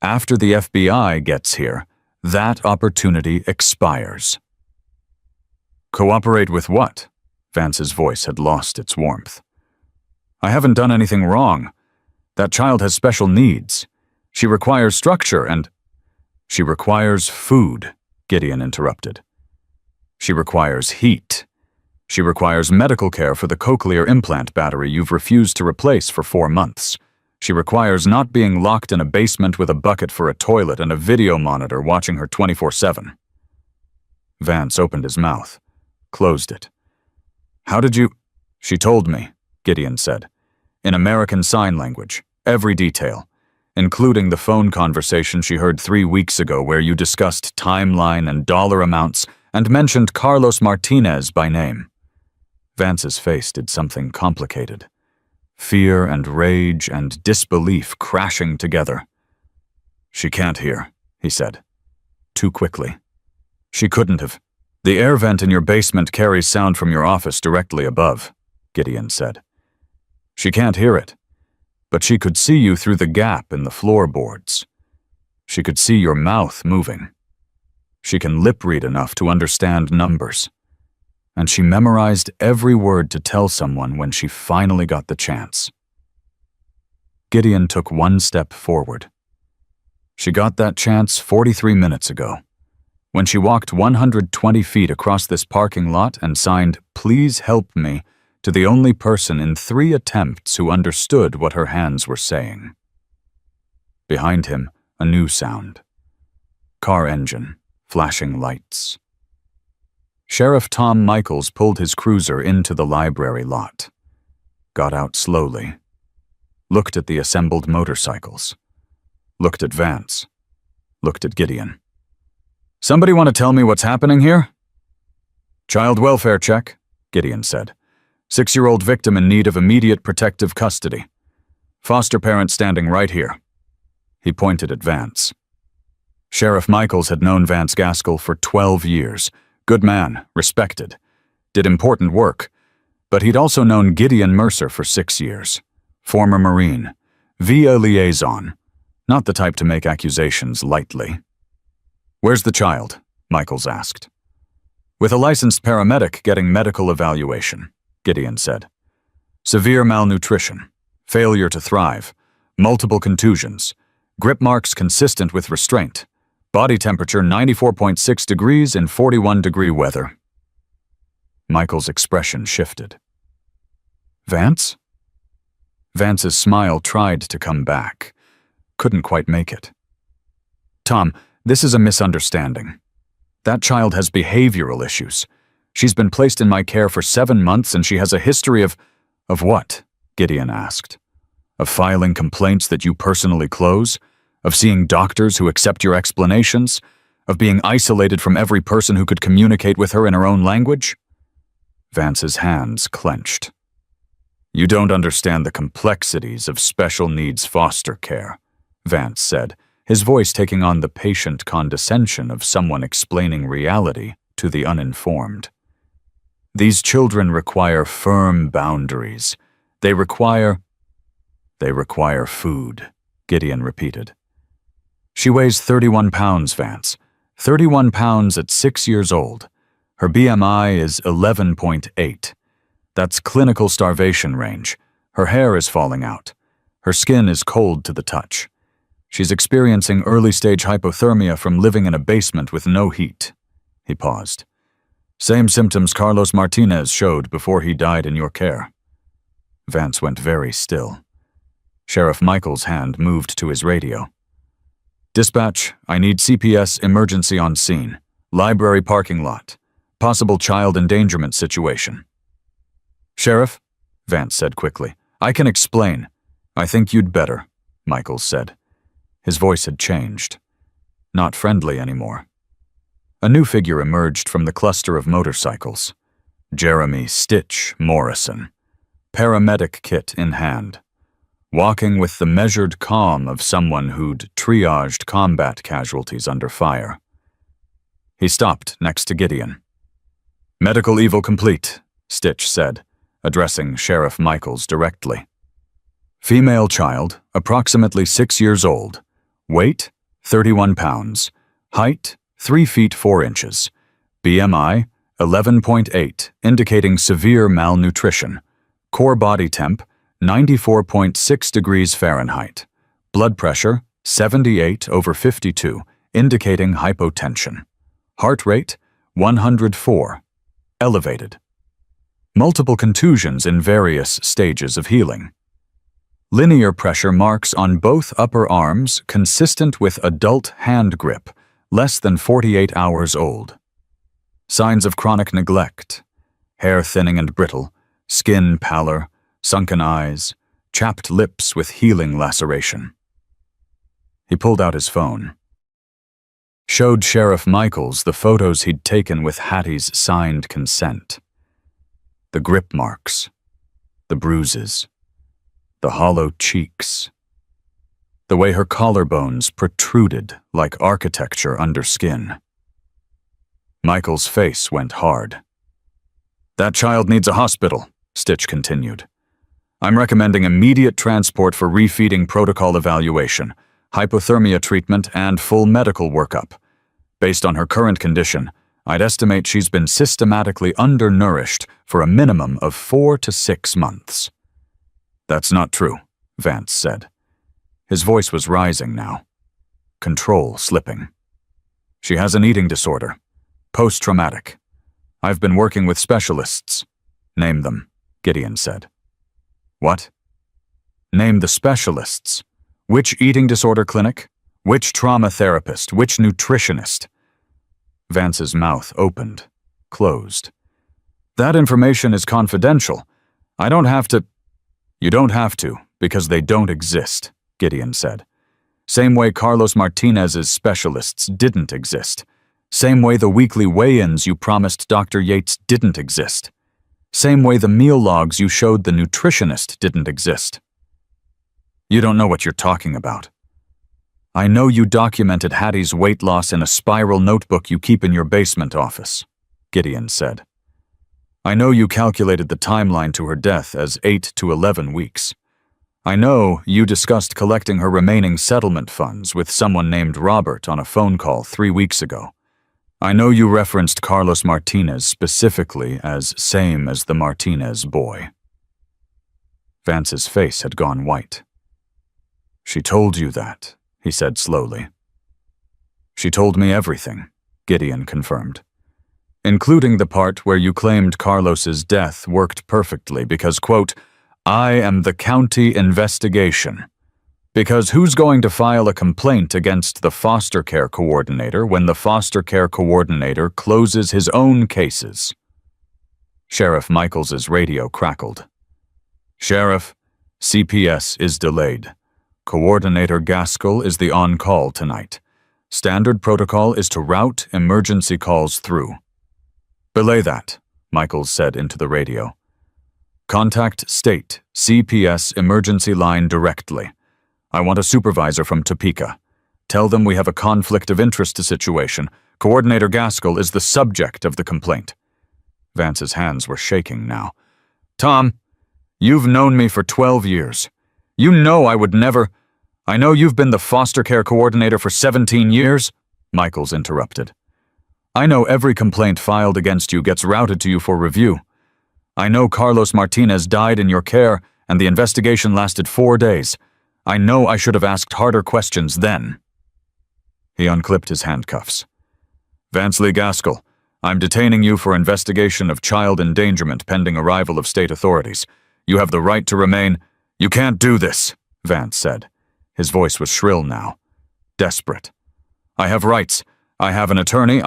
[SPEAKER 1] After the FBI gets here, that opportunity expires." "Cooperate with what?" Vance's voice had lost its warmth. "I haven't done anything wrong. That child has special needs. She requires structure and—" "She requires food," Gideon interrupted. "She requires heat. She requires medical care for the cochlear implant battery you've refused to replace for 4 months. She requires not being locked in a basement with a bucket for a toilet and a video monitor watching her 24/7. Vance opened his mouth, closed it. "How did you—" "She told me," Gideon said, "in American Sign Language, every detail, including the phone conversation she heard 3 weeks ago where you discussed timeline and dollar amounts and mentioned Carlos Martinez by name." Vance's face did something complicated. Fear and rage and disbelief crashing together. "She can't hear," he said. "Too quickly. She couldn't have." "The air vent in your basement carries sound from your office directly above," Gideon said. "She can't hear it, but she could see you through the gap in the floorboards. She could see your mouth moving. She can lip read enough to understand numbers. And she memorized every word to tell someone when she finally got the chance." Gideon took one step forward. "She got that chance 43 minutes ago, when she walked 120 feet across this parking lot and signed 'Please help me' to the only person in 3 attempts who understood what her hands were saying." Behind him, a new sound. Car engine, flashing lights. Sheriff Tom Michaels pulled his cruiser into the library lot, got out slowly, looked at the assembled motorcycles, looked at Vance, looked at Gideon. "Somebody want to tell me what's happening here?" "Child welfare check," Gideon said. 6-year-old victim in need of immediate protective custody. Foster parent standing right here." He pointed at Vance. Sheriff Michaels had known Vance Gaskell for 12 years. Good man, respected, did important work, but he'd also known Gideon Mercer for 6 years. Former Marine, VIA liaison, not the type to make accusations lightly. "Where's the child?" Michaels asked. "With a licensed paramedic getting medical evaluation," Gideon said. "Severe malnutrition, failure to thrive, multiple contusions, grip marks consistent with restraint. Body temperature 94.6 degrees in 41-degree weather." Michael's expression shifted. "Vance?" Vance's smile tried to come back. Couldn't quite make it. "Tom, this is a misunderstanding. That child has behavioral issues. She's been placed in my care for 7 months and she has a history of—" "Of what?" Gideon asked. "Of filing complaints that you personally close? Of seeing doctors who accept your explanations? Of being isolated from every person who could communicate with her in her own language?" Vance's hands clenched. "You don't understand the complexities of special needs foster care," Vance said, his voice taking on the patient condescension of someone explaining reality to the uninformed. "These children require firm boundaries. They require food," Gideon repeated. "She weighs 31 pounds, Vance. 31 pounds at 6 years old. Her BMI is 11.8. That's clinical starvation range. Her hair is falling out. Her skin is cold to the touch. She's experiencing early-stage hypothermia from living in a basement with no heat." He paused. "Same symptoms Carlos Martinez showed before he died in your care." Vance went very still. Sheriff Michaels' hand moved to his radio. "Dispatch, I need CPS emergency on scene. Library parking lot. Possible child endangerment situation." "Sheriff," Vance said quickly, "I can explain." "I think you'd better," Michaels said. His voice had changed. Not friendly anymore. A new figure emerged from the cluster of motorcycles. Jeremy Stitch Morrison, paramedic kit in hand, walking with the measured calm of someone who'd triaged combat casualties under fire. He stopped next to Gideon. "Medical eval complete," Stitch said, addressing Sheriff Michaels directly. "Female child, approximately 6 years old. Weight, 31 pounds. Height, 3 feet 4 inches. BMI, 11.8, indicating severe malnutrition. Core body temp, 94.6 degrees Fahrenheit. Blood pressure, 78/52, indicating hypotension. Heart rate, 104. Elevated. Multiple contusions in various stages of healing. Linear pressure marks on both upper arms consistent with adult hand grip, less than 48 hours old. Signs of chronic neglect. Hair thinning and brittle, skin pallor, sunken eyes, chapped lips with healing laceration." He pulled out his phone. Showed Sheriff Michaels the photos he'd taken with Hattie's signed consent. The grip marks, the bruises, the hollow cheeks, the way her collarbones protruded like architecture under skin. Michael's face went hard. "That child needs a hospital," Stitch continued. "I'm recommending immediate transport for refeeding protocol evaluation, hypothermia treatment, and full medical workup. Based on her current condition, I'd estimate she's been systematically undernourished for a minimum of 4 to 6 months." "That's not true," Vance said. His voice was rising now. Control slipping. "She has an eating disorder. Post-traumatic. I've been working with specialists." "Name them," Gideon said. "What?" "Name the specialists. Which eating disorder clinic? Which trauma therapist? Which nutritionist?" Vance's mouth opened, closed. "That information is confidential. I don't have to—" "You don't have to, because they don't exist," Gideon said. "Same way Carlos Martinez's specialists didn't exist. Same way the weekly weigh-ins you promised Dr. Yates didn't exist. Same way the meal logs you showed the nutritionist didn't exist." "You don't know what you're talking about." "I know you documented Hattie's weight loss in a spiral notebook you keep in your basement office," Gideon said. "I know you calculated the timeline to her death as 8 to 11 weeks. I know you discussed collecting her remaining settlement funds with someone named Robert on a phone call 3 weeks ago. I know you referenced Carlos Martinez specifically as same as the Martinez boy." Vance's face had gone white. "She told you that," he said slowly. "She told me everything," Gideon confirmed. "Including the part where you claimed Carlos's death worked perfectly because, quote, I am the county investigation. Because who's going to file a complaint against the foster care coordinator when the foster care coordinator closes his own cases?" Sheriff Michaels's radio crackled. "Sheriff, CPS is delayed. Coordinator Gaskell is the on-call tonight. Standard protocol is to route emergency calls through." "Belay that," Michaels said into the radio. "Contact State CPS emergency line directly. I want a supervisor from Topeka. Tell them we have a conflict of interest situation. Coordinator Gaskell is the subject of the complaint." Vance's hands were shaking now. "Tom, you've known me for 12 years. You know I would never—" "I know you've been the foster care coordinator for 17 years, Michaels interrupted. "I know every complaint filed against you gets routed to you for review. I know Carlos Martinez died in your care and the investigation lasted 4 days. I know I should have asked harder questions then." He unclipped his handcuffs. "Vance Lee Gaskell, I'm detaining you for investigation of child endangerment pending arrival of state authorities. You have the right to remain—" "You can't do this," Vance said. His voice was shrill now, desperate. "I have rights. I have an attorney.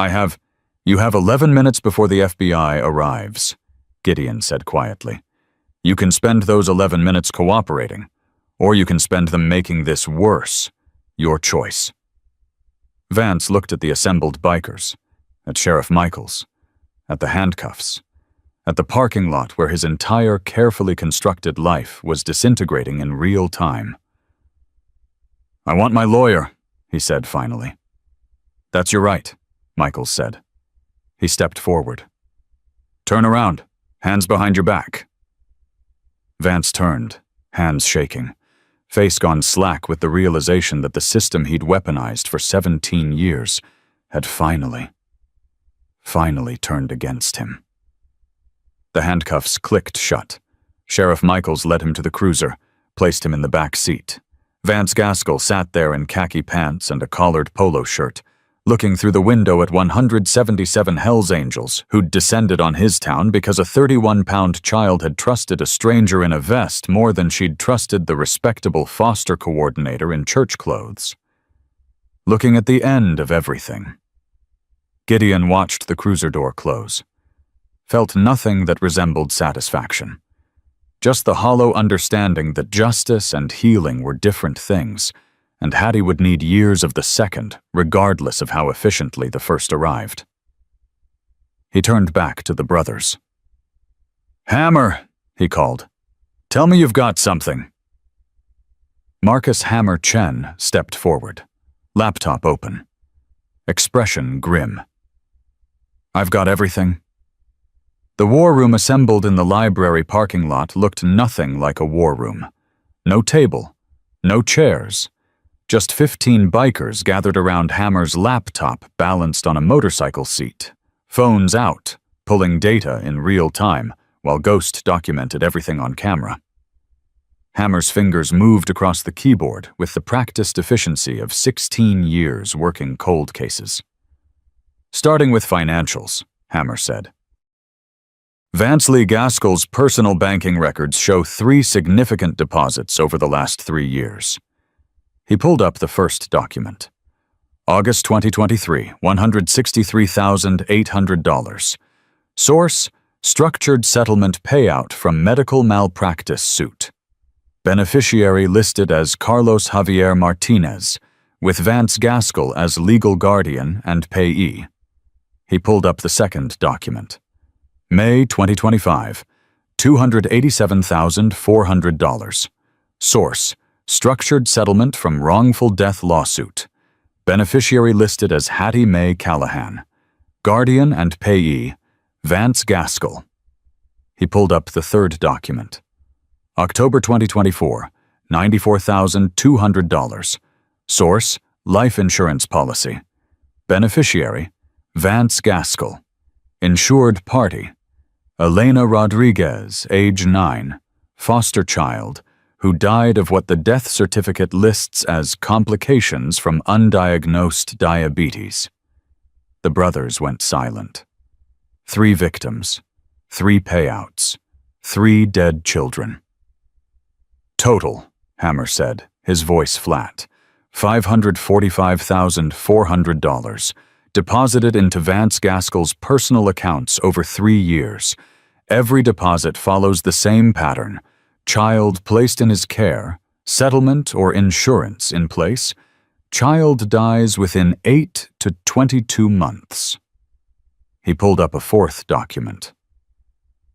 [SPEAKER 1] You have 11 minutes before the FBI arrives," Gideon said quietly. "You can spend those 11 minutes cooperating, or you can spend them making this worse. Your choice. Vance looked at the assembled bikers, at Sheriff Michaels, at the handcuffs, at the parking lot where his entire carefully constructed life was disintegrating in real time. "I want my lawyer," he said finally. "That's your right," Michaels said. He stepped forward. "Turn around. Hands behind your back." Vance turned, hands shaking, face gone slack with the realization that the system he'd weaponized for 17 years had finally turned against him. The handcuffs clicked shut. Sheriff Michaels led him to the cruiser, placed him in the back seat. Vance Gaskell sat there in khaki pants and a collared polo shirt, looking through the window at 177 hellsangels who'd descended on his town because a 31-pound child had trusted a stranger in a vest more than she'd trusted the respectable foster coordinator in church clothes. Looking at the end of everything. Gideon watched the cruiser door close. Felt nothing that resembled satisfaction. Just the hollow understanding that justice and healing were different things, and Hattie would need years of the second, regardless of how efficiently the first arrived. He turned back to the brothers. "Hammer," he called. "Tell me you've got something." Marcus Hammer Chen stepped forward, laptop open, expression grim. "I've got everything." The war room assembled in the library parking lot looked nothing like a war room. No table, no chairs. Just 15 bikers gathered around Hammer's laptop balanced on a motorcycle seat, phones out, pulling data in real time, while Ghost documented everything on camera. Hammer's fingers moved across the keyboard with the practiced efficiency of 16 years working cold cases. "Starting with financials," Hammer said. "Vance Lee Gaskell's personal banking records show 3 significant deposits over the last 3 years. He pulled up the first document. August 2023, $163,800. Source, structured settlement payout from medical malpractice suit. Beneficiary listed as Carlos Javier Martinez, with Vance Gaskell as legal guardian and payee. He pulled up the second document. May 2025, $287,400. Source, structured settlement from wrongful death lawsuit. Beneficiary listed as Hattie Mae Callahan. Guardian and payee, Vance Gaskell. He pulled up the third document. October 2024, $94,200. Source, life insurance policy. Beneficiary, Vance Gaskell. Insured party, Elena Rodriguez, age 9, foster child, who died of what the death certificate lists as complications from undiagnosed diabetes. The brothers went silent. 3 victims, 3 payouts, 3 dead children. Total, Hammer said, his voice flat, $545,400. Deposited into Vance Gaskell's personal accounts over 3 years. Every deposit follows the same pattern. Child placed in his care, settlement or insurance in place. Child dies within 8 to 22 months. He pulled up a fourth document.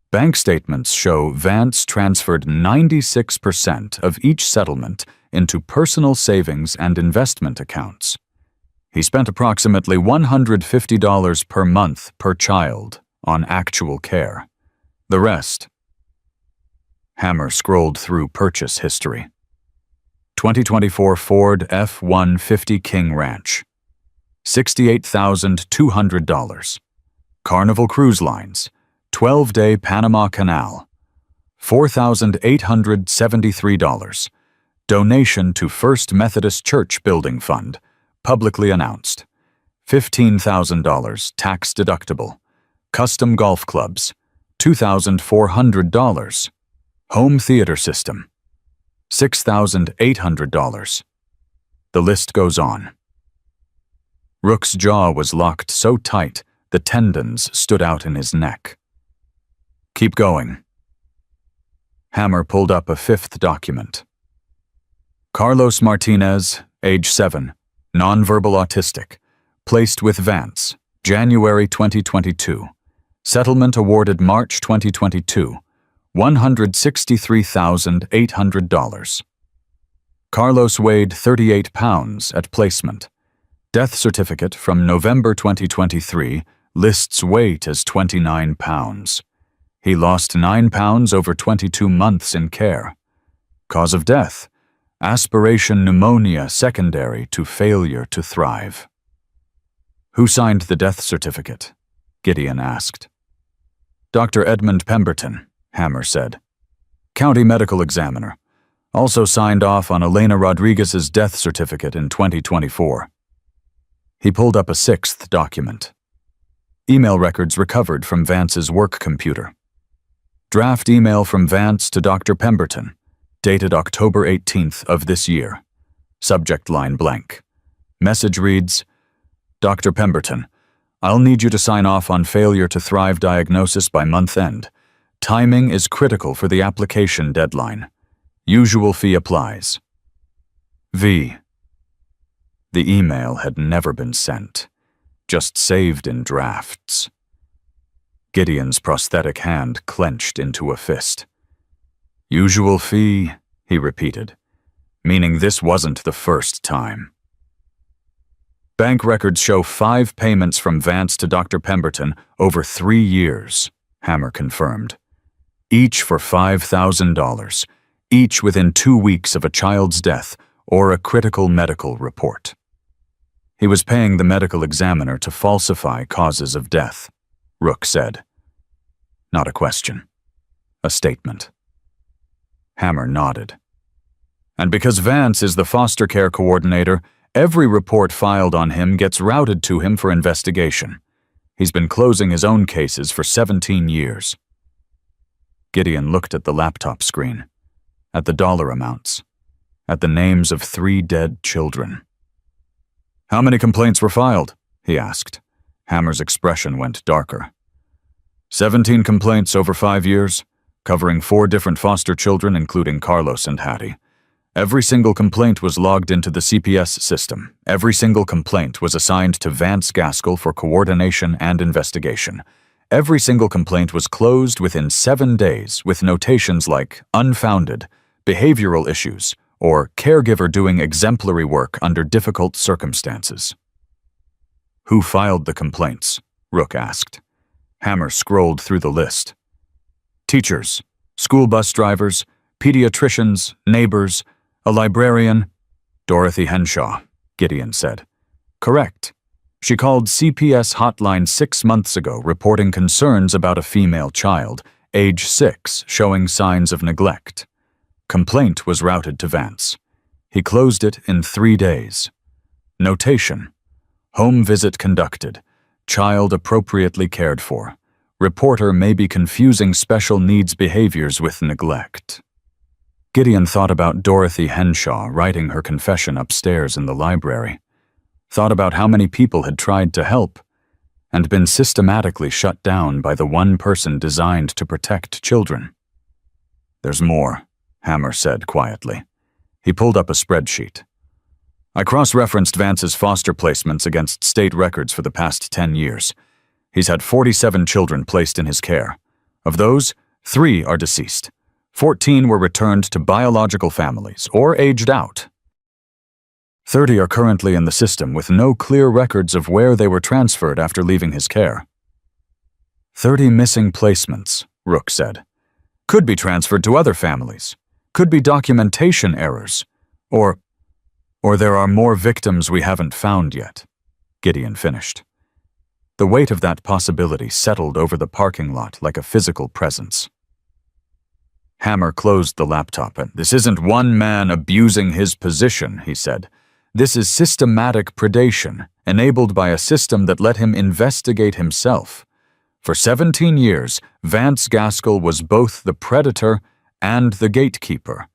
[SPEAKER 1] Bank statements show Vance transferred 96% of each settlement into personal savings and investment accounts. He spent approximately $150 per month per child on actual care. The rest. Hammer scrolled through purchase history. 2024 Ford F-150 King Ranch. $68,200. Carnival Cruise Lines. 12-day Panama Canal. $4,873. Donation to First Methodist Church Building Fund. Publicly announced. $15,000 tax deductible. Custom golf clubs. $2,400. Home theater system. $6,800. The list goes on. Rook's jaw was locked so tight the tendons stood out in his neck. Keep going. Hammer pulled up a fifth document. Carlos Martinez, age 7, nonverbal autistic, placed with Vance, January 2022. Settlement awarded March 2022, $163,800. Carlos weighed 38 pounds at placement. Death certificate from November 2023 lists weight as 29 pounds. He lost 9 pounds over 22 months in care. Cause of death: aspiration pneumonia secondary to failure to thrive. Who signed the death certificate? Gideon asked. Dr. Edmund Pemberton, Hammer said. County medical examiner. Also signed off on Elena Rodriguez's death certificate in 2024. He pulled up a sixth document. Email records recovered from Vance's work computer. Draft email from Vance to Dr. Pemberton, dated October 18th of this year. Subject line blank. Message reads, Dr. Pemberton, I'll need you to sign off on failure to thrive diagnosis by month end. Timing is critical for the application deadline. Usual fee applies. V. The email had never been sent, just saved in drafts. Gideon's prosthetic hand clenched into a fist. Usual fee, he repeated, meaning this wasn't the first time. Bank records show 5 payments from Vance to Dr. Pemberton over 3 years, Hammer confirmed. Each for $5,000, each within 2 weeks of a child's death or a critical medical report. He was paying the medical examiner to falsify causes of death, Rook said. Not a question. A statement. Hammer nodded. And because Vance is the foster care coordinator, every report filed on him gets routed to him for investigation. He's been closing his own cases for 17 years. Gideon looked at the laptop screen, at the dollar amounts, at the names of 3 dead children. How many complaints were filed? He asked. Hammer's expression went darker. 17 complaints over 5 years, covering 4 different foster children, including Carlos and Hattie. Every single complaint was logged into the CPS system. Every single complaint was assigned to Vance Gaskell for coordination and investigation. Every single complaint was closed within 7 days with notations like unfounded, behavioral issues, or caregiver doing exemplary work under difficult circumstances. Who filed the complaints? Rook asked. Hammer scrolled through the list. Teachers, school bus drivers, pediatricians, neighbors, a librarian. Dorothy Henshaw, Gideon said. Correct. She called CPS hotline 6 months ago reporting concerns about a female child, age 6, showing signs of neglect. Complaint was routed to Vance. He closed it in 3 days. Notation. Home visit conducted. Child appropriately cared for. Reporter may be confusing special needs behaviors with neglect. Gideon thought about Dorothy Henshaw writing her confession upstairs in the library. Thought about how many people had tried to help and been systematically shut down by the one person designed to protect children. There's more, Hammer said quietly. He pulled up a spreadsheet. I cross-referenced Vance's foster placements against state records for the past 10 years. He's had 47 children placed in his care. Of those, 3 are deceased. 14 were returned to biological families or aged out. 30 are currently in the system with no clear records of where they were transferred after leaving his care. 30 missing placements, Rook said. Could be transferred to other families. Could be documentation errors. Or there are more victims we haven't found yet, Gideon finished. The weight of that possibility settled over the parking lot like a physical presence. Hammer closed the laptop. This isn't one man abusing his position, he said. This is systematic predation, enabled by a system that let him investigate himself. For 17 years, Vance Gaskell was both the predator and the gatekeeper.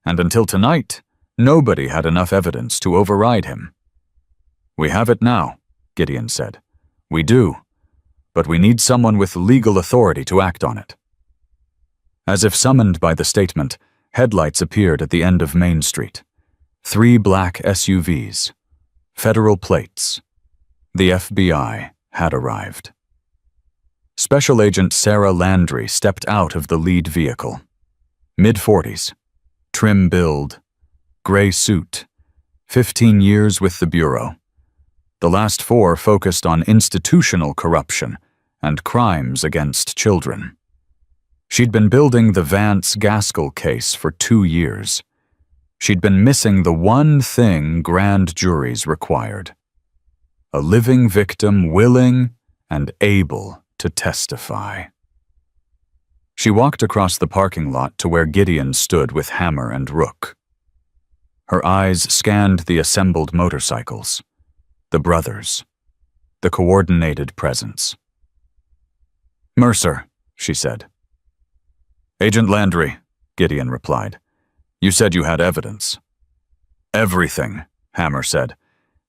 [SPEAKER 1] And until tonight, nobody had enough evidence to override him. We have it now, Gideon said. We do, but we need someone with legal authority to act on it. As if summoned by the statement, headlights appeared at the end of Main Street. 3 black SUVs. Federal plates. The FBI had arrived. Special Agent Sarah Landry stepped out of the lead vehicle. Mid-40s. Trim build. Gray suit. 15 years with the Bureau. The last 4 focused on institutional corruption and crimes against children. She'd been building the Vance Gaskell case for 2 years. She'd been missing the one thing grand juries required: a living victim willing and able to testify. She walked across the parking lot to where Gideon stood with hammer and rook. Her eyes scanned the assembled motorcycles, the brothers, the coordinated presence. "Mercer," she said. "Agent Landry," Gideon replied. "You said you had evidence." "Everything," Hammer said.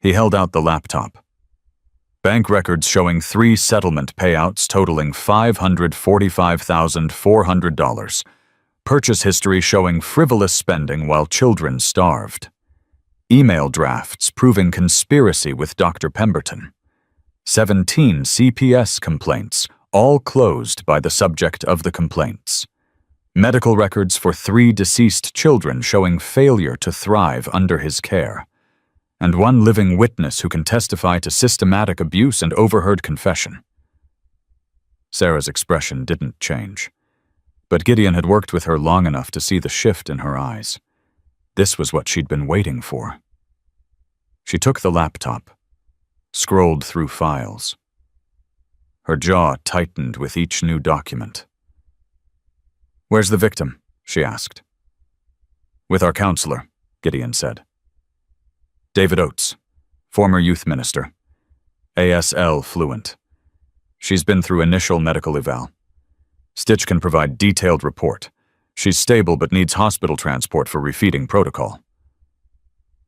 [SPEAKER 1] He held out the laptop. Bank records showing 3 settlement payouts totaling $545,400. Purchase history showing frivolous spending while children starved. Email drafts proving conspiracy with Dr. Pemberton. 17 CPS complaints, all closed by the subject of the complaints. Medical records for 3 deceased children showing failure to thrive under his care. And 1 living witness who can testify to systematic abuse and overheard confession. Sarah's expression didn't change, but Gideon had worked with her long enough to see the shift in her eyes. This was what she'd been waiting for. She took the laptop, scrolled through files. Her jaw tightened with each new document. "Where's the victim?" she asked. "With our counselor," Gideon said. "David Oates, former youth minister. ASL fluent. She's been through initial medical eval. Stitch can provide detailed report. She's stable but needs hospital transport for refeeding protocol.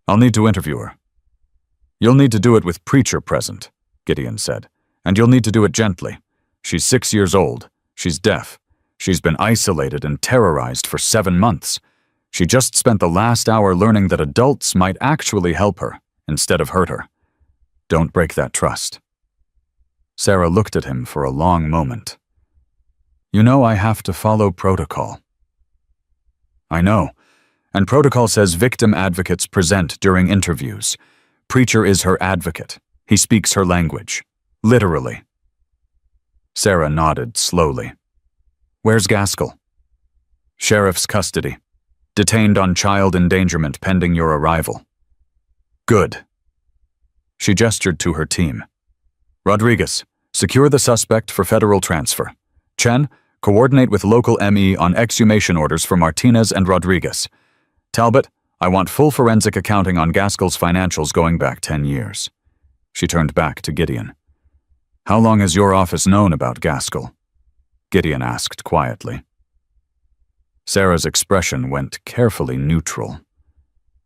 [SPEAKER 1] I'll need to interview her." "You'll need to do it with preacher present," Gideon said. "And you'll need to do it gently. She's 6 years old. She's deaf. She's been isolated and terrorized for 7 months. She just spent the last hour learning that adults might actually help her instead of hurt her. Don't break that trust." Sarah looked at him for a long moment. "You know I have to follow protocol." "I know. And protocol says victim advocates present during interviews. Preacher is her advocate. He speaks her language. Literally." Sarah nodded slowly. "Where's Gaskell?" "Sheriff's custody. Detained on child endangerment pending your arrival." "Good." She gestured to her team. "Rodriguez, secure the suspect for federal transfer. Chen, coordinate with local ME on exhumation orders for Martinez and Rodriguez. Talbot, I want full forensic accounting on Gaskell's financials going back 10 years. She turned back to Gideon. "How long has your office known about Gaskell?" Gideon asked quietly. Sarah's expression went carefully neutral.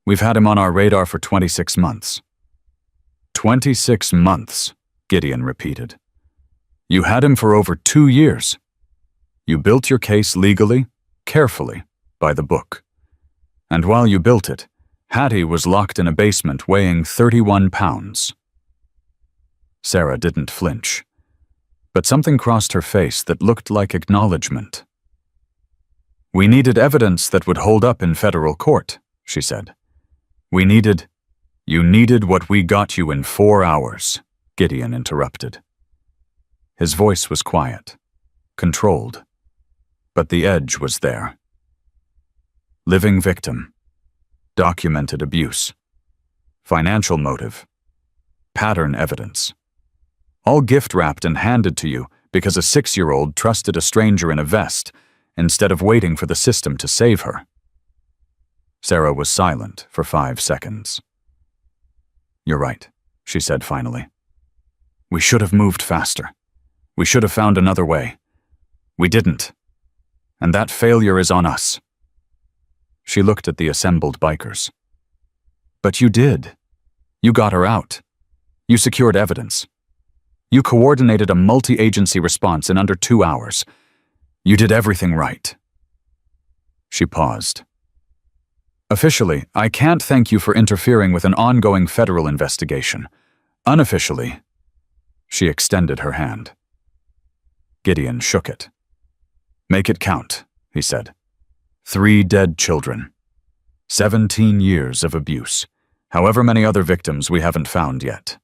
[SPEAKER 1] "We've had him on our radar for 26 months. 26 months, Gideon repeated. "You had him for over 2 years. You built your case legally, carefully, by the book. And while you built it, Hattie was locked in a basement weighing 31 pounds. Sarah didn't flinch, but something crossed her face that looked like acknowledgement. "We needed evidence that would hold up in federal court," she said. You needed what we got you in 4 hours," Gideon interrupted. His voice was quiet, controlled, but the edge was there. Living victim, documented abuse, financial motive, pattern evidence. All gift-wrapped and handed to you because a 6-year-old trusted a stranger in a vest instead of waiting for the system to save her. Sarah was silent for 5 seconds. "You're right," she said finally. "We should have moved faster. We should have found another way. We didn't. And that failure is on us." She looked at the assembled bikers. "But you did. You got her out. You secured evidence. You coordinated a multi-agency response in under 2 hours. You did everything right." She paused. Officially, I can't thank you for interfering with an ongoing federal investigation. Unofficially, she extended her hand. Gideon shook it. Make it count, he said. 3 dead children. 17 years of abuse. However many other victims we haven't found yet.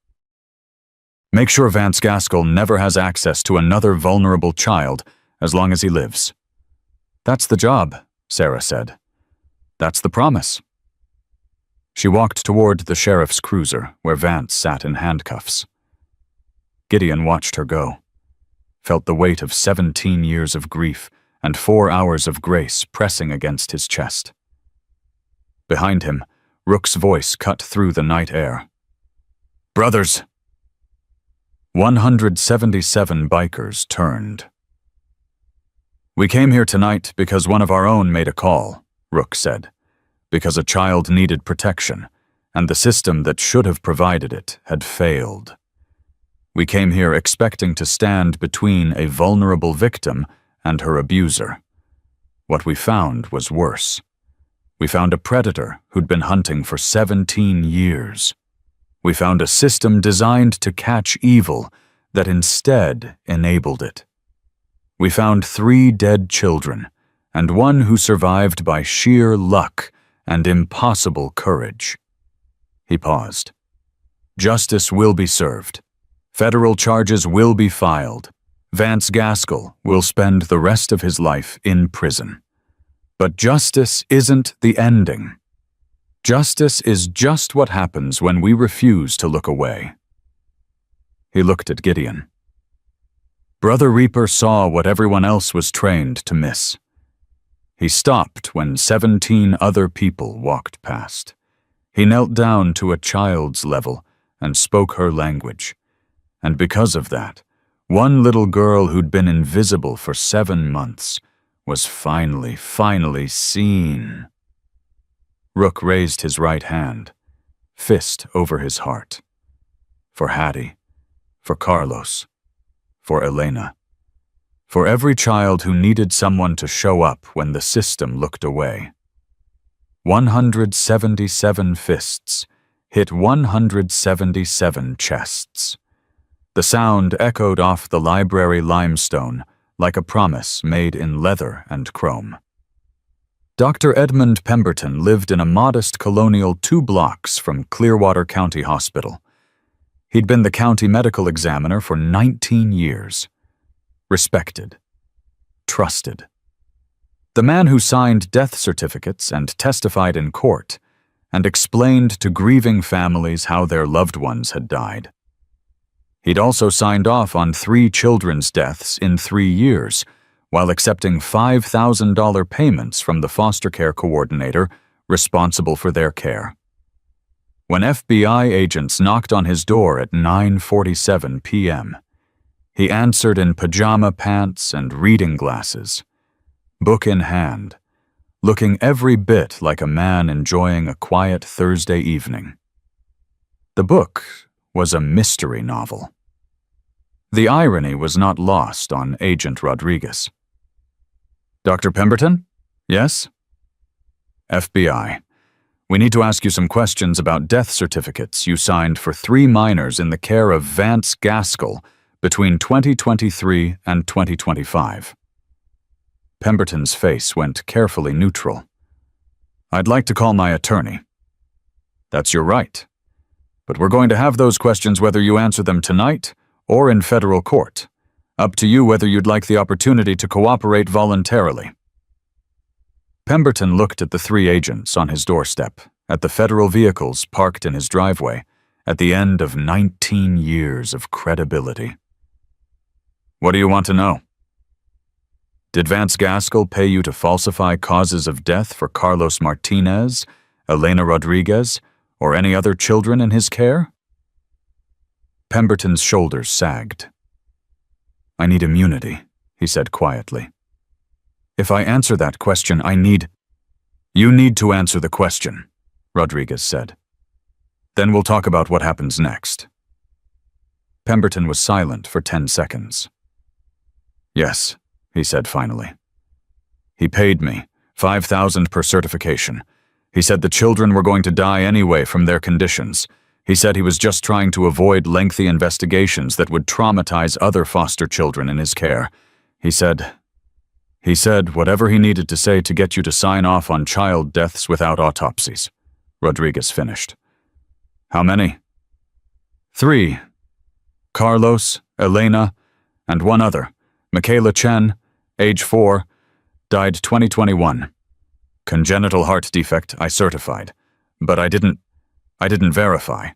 [SPEAKER 1] Make sure Vance Gaskell never has access to another vulnerable child as long as he lives. That's the job, Sarah said. That's the promise. She walked toward the sheriff's cruiser, where Vance sat in handcuffs. Gideon watched her go, felt the weight of 17 years of grief and 4 hours of grace pressing against his chest. Behind him, Rook's voice cut through the night air. Brothers! 177 bikers turned. We came here tonight because one of our own made a call, Rook said, because a child needed protection, and the system that should have provided it had failed. We came here expecting to stand between a vulnerable victim and her abuser. What we found was worse. We found a predator who'd been hunting for 17 years. We found a system designed to catch evil that instead enabled it. We found 3 dead children, and one who survived by sheer luck and impossible courage. He paused. Justice will be served. Federal charges will be filed. Vance Gaskell will spend the rest of his life in prison. But justice isn't the ending. Justice is just what happens when we refuse to look away. He looked at Gideon. Brother Reaper saw what everyone else was trained to miss. He stopped when 17 other people walked past. He knelt down to a child's level and spoke her language. And because of that, one little girl who'd been invisible for 7 months was finally seen. Rook raised his right hand, fist over his heart. For Hattie, for Carlos, for Elena, for every child who needed someone to show up when the system looked away. 177 fists hit 177 chests. The sound echoed off the library limestone like a promise made in leather and chrome. Dr. Edmund Pemberton lived in a modest colonial 2 blocks from Clearwater County Hospital. He'd been the county medical examiner for 19 years. Respected. Trusted. The man who signed death certificates and testified in court, and explained to grieving families how their loved ones had died. He'd also signed off on 3 children's deaths in 3 years, while accepting $5,000 payments from the foster care coordinator responsible for their care. When FBI agents knocked on his door at 9:47 p.m., he answered in pajama pants and reading glasses, book in hand, looking every bit like a man enjoying a quiet Thursday evening. The book was a mystery novel. The irony was not lost on Agent Rodriguez. Dr. Pemberton? Yes? FBI. We need to ask you some questions about death certificates you signed for 3 minors in the care of Vance Gaskell between 2023 and 2025. Pemberton's face went carefully neutral. I'd like to call my attorney. That's your right. But we're going to have those questions whether you answer them tonight or in federal court. Up to you whether you'd like the opportunity to cooperate voluntarily. Pemberton looked at the 3 agents on his doorstep, at the federal vehicles parked in his driveway, at the end of 19 years of credibility. What do you want to know? Did Vance Gaskell pay you to falsify causes of death for Carlos Martinez, Elena Rodriguez, or any other children in his care? Pemberton's shoulders sagged. I need immunity, he said quietly. If I answer that question, You need to answer the question, Rodriguez said. Then we'll talk about what happens next. Pemberton was silent for 10 seconds. Yes, he said finally. He paid me $5,000 per certification, He said the children were going to die anyway from their conditions. He said he was just trying to avoid lengthy investigations that would traumatize other foster children in his care. He said whatever he needed to say to get you to sign off on child deaths without autopsies. Rodriguez finished. How many? 3. Carlos, Elena, and one other, Michaela Chen, age 4, died 2021. Congenital heart defect, I certified. But I didn't verify.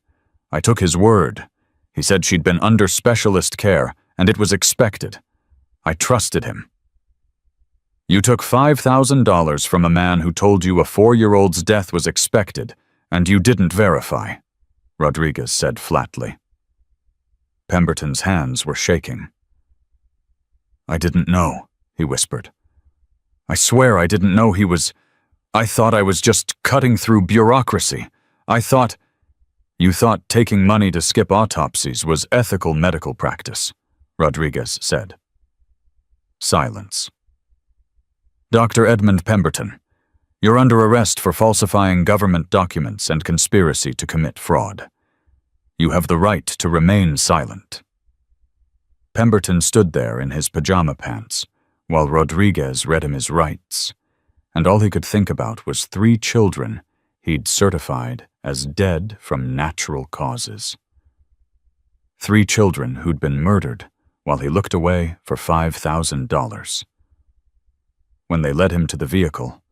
[SPEAKER 1] I took his word. He said she'd been under specialist care, and it was expected. I trusted him. You took $5,000 from a man who told you a 4-year-old's death was expected, and you didn't verify, Rodriguez said flatly. Pemberton's hands were shaking. I didn't know, he whispered. I swear I didn't know he was... I thought I was just cutting through bureaucracy. You thought taking money to skip autopsies was ethical medical practice, Rodriguez said. Silence. Dr. Edmund Pemberton, you're under arrest for falsifying government documents and conspiracy to commit fraud. You have the right to remain silent. Pemberton stood there in his pajama pants, while Rodriguez read him his rights, and all he could think about was 3 children he'd certified as dead from natural causes. 3 children who'd been murdered while he looked away for $5,000. When they led him to the vehicle,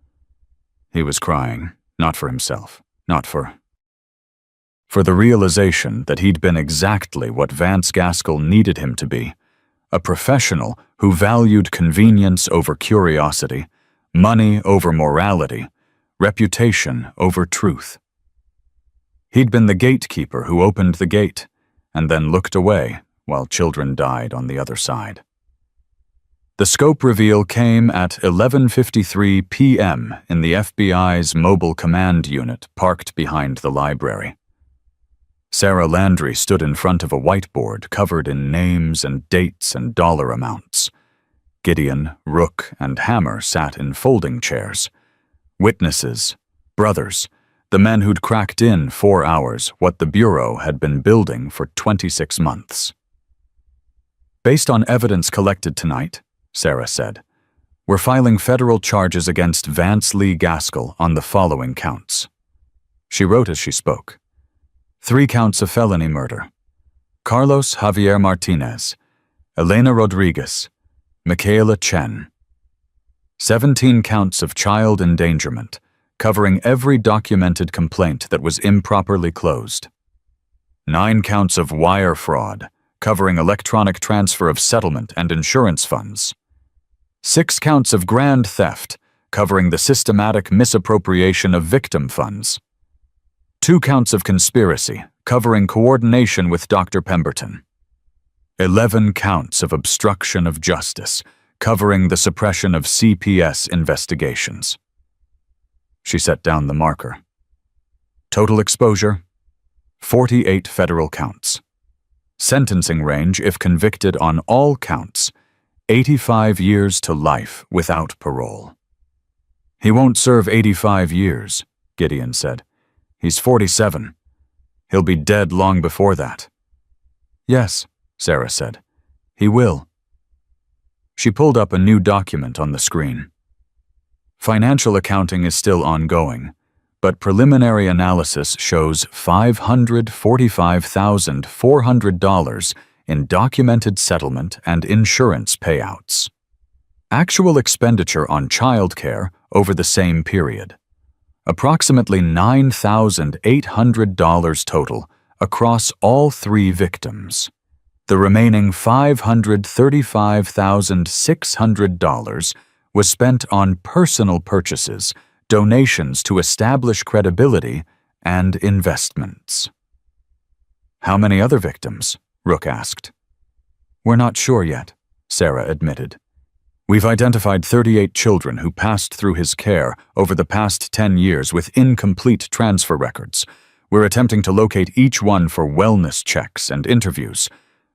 [SPEAKER 1] he was crying, not for himself, not for the realization that he'd been exactly what Vance Gaskell needed him to be, a professional who valued convenience over curiosity, money over morality, reputation over truth. He'd been the gatekeeper who opened the gate and then looked away while children died on the other side. The scope reveal came at 11:53 p.m. in the FBI's mobile command unit parked behind the library. Sarah Landry stood in front of a whiteboard covered in names and dates and dollar amounts. Gideon, Rook, and Hammer sat in folding chairs. Witnesses, brothers, the men who'd cracked in 4 hours what the Bureau had been building for 26 months. Based on evidence collected tonight, Sarah said, we're filing federal charges against Vance Lee Gaskell on the following counts. She wrote as she spoke. 3 counts of felony murder. Carlos Javier Martinez, Elena Rodriguez, Michaela Chen. 17 counts of child endangerment, covering every documented complaint that was improperly closed. 9 counts of wire fraud, covering electronic transfer of settlement and insurance funds. 6 counts of grand theft, covering the systematic misappropriation of victim funds. 2 counts of conspiracy, covering coordination with Dr. Pemberton. 11 counts of obstruction of justice, covering the suppression of CPS investigations. She set down the marker. Total exposure, 48 federal counts. Sentencing range, if convicted on all counts, 85 years to life without parole. He won't serve 85 years, Gideon said. He's 47. He'll be dead long before that. Yes, Sarah said. He will. She pulled up a new document on the screen. Financial accounting is still ongoing, but preliminary analysis shows $545,400 in documented settlement and insurance payouts. Actual expenditure on childcare over the same period. Approximately $9,800 total across all 3 victims. The remaining $535,600 was spent on personal purchases, donations to establish credibility, and investments. How many other victims? Rook asked. We're not sure yet, Sarah admitted. We've identified 38 children who passed through his care over the past 10 years with incomplete transfer records. We're attempting to locate each one for wellness checks and interviews.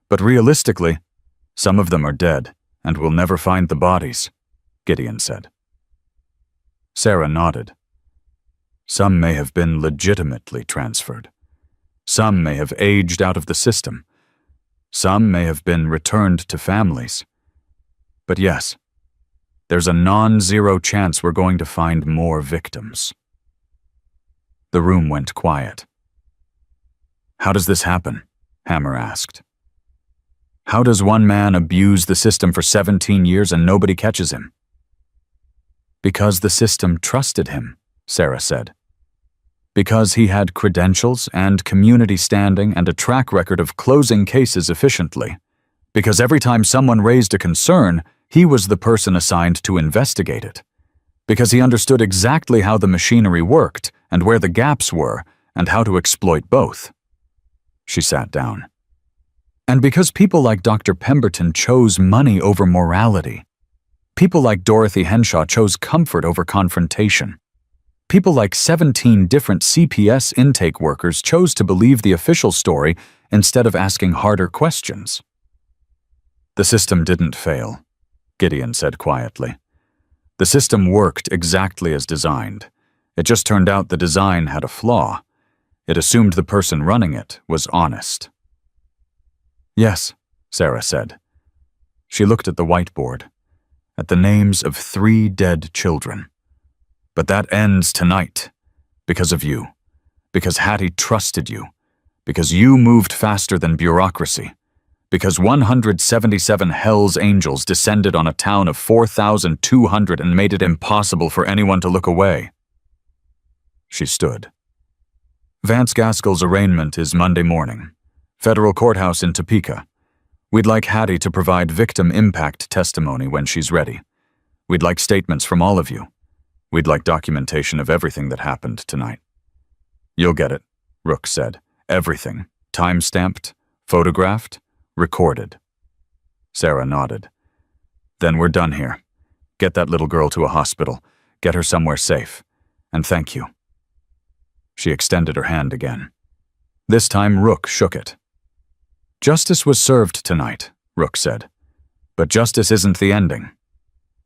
[SPEAKER 1] But realistically, some of them are dead, and we'll never find the bodies, Gideon said. Sarah nodded. Some may have been legitimately transferred. Some may have aged out of the system. Some may have been returned to families. But yes, there's a non-zero chance we're going to find more victims. The room went quiet. How does this happen? Hammer asked. How does one man abuse the system for 17 years and nobody catches him? Because the system trusted him, Sarah said. Because he had credentials and community standing and a track record of closing cases efficiently. Because every time someone raised a concern, he was the person assigned to investigate it. Because he understood exactly how the machinery worked and where the gaps were and how to exploit both. She sat down. And because people like Dr. Pemberton chose money over morality. People like Dorothy Henshaw chose comfort over confrontation. People like 17 different CPS intake workers chose to believe the official story instead of asking harder questions. The system didn't fail, Gideon said quietly. The system worked exactly as designed. It just turned out the design had a flaw. It assumed the person running it was honest. Yes, Sarah said. She looked at the whiteboard, at the names of 3 dead children. But that ends tonight, because of you, because Hattie trusted you, because you moved faster than bureaucracy, because 177 Hell's Angels descended on a town of 4,200 and made it impossible for anyone to look away. She stood. Vance Gaskell's arraignment is Monday morning, federal courthouse in Topeka. We'd like Hattie to provide victim impact testimony when she's ready. We'd like statements from all of you. We'd like documentation of everything that happened tonight. You'll get it, Rook said. Everything. Time-stamped, photographed, recorded. Sarah nodded. Then we're done here. Get that little girl to a hospital. Get her somewhere safe. And thank you. She extended her hand again. This time Rook shook it. Justice was served tonight, Rook said. But justice isn't the ending.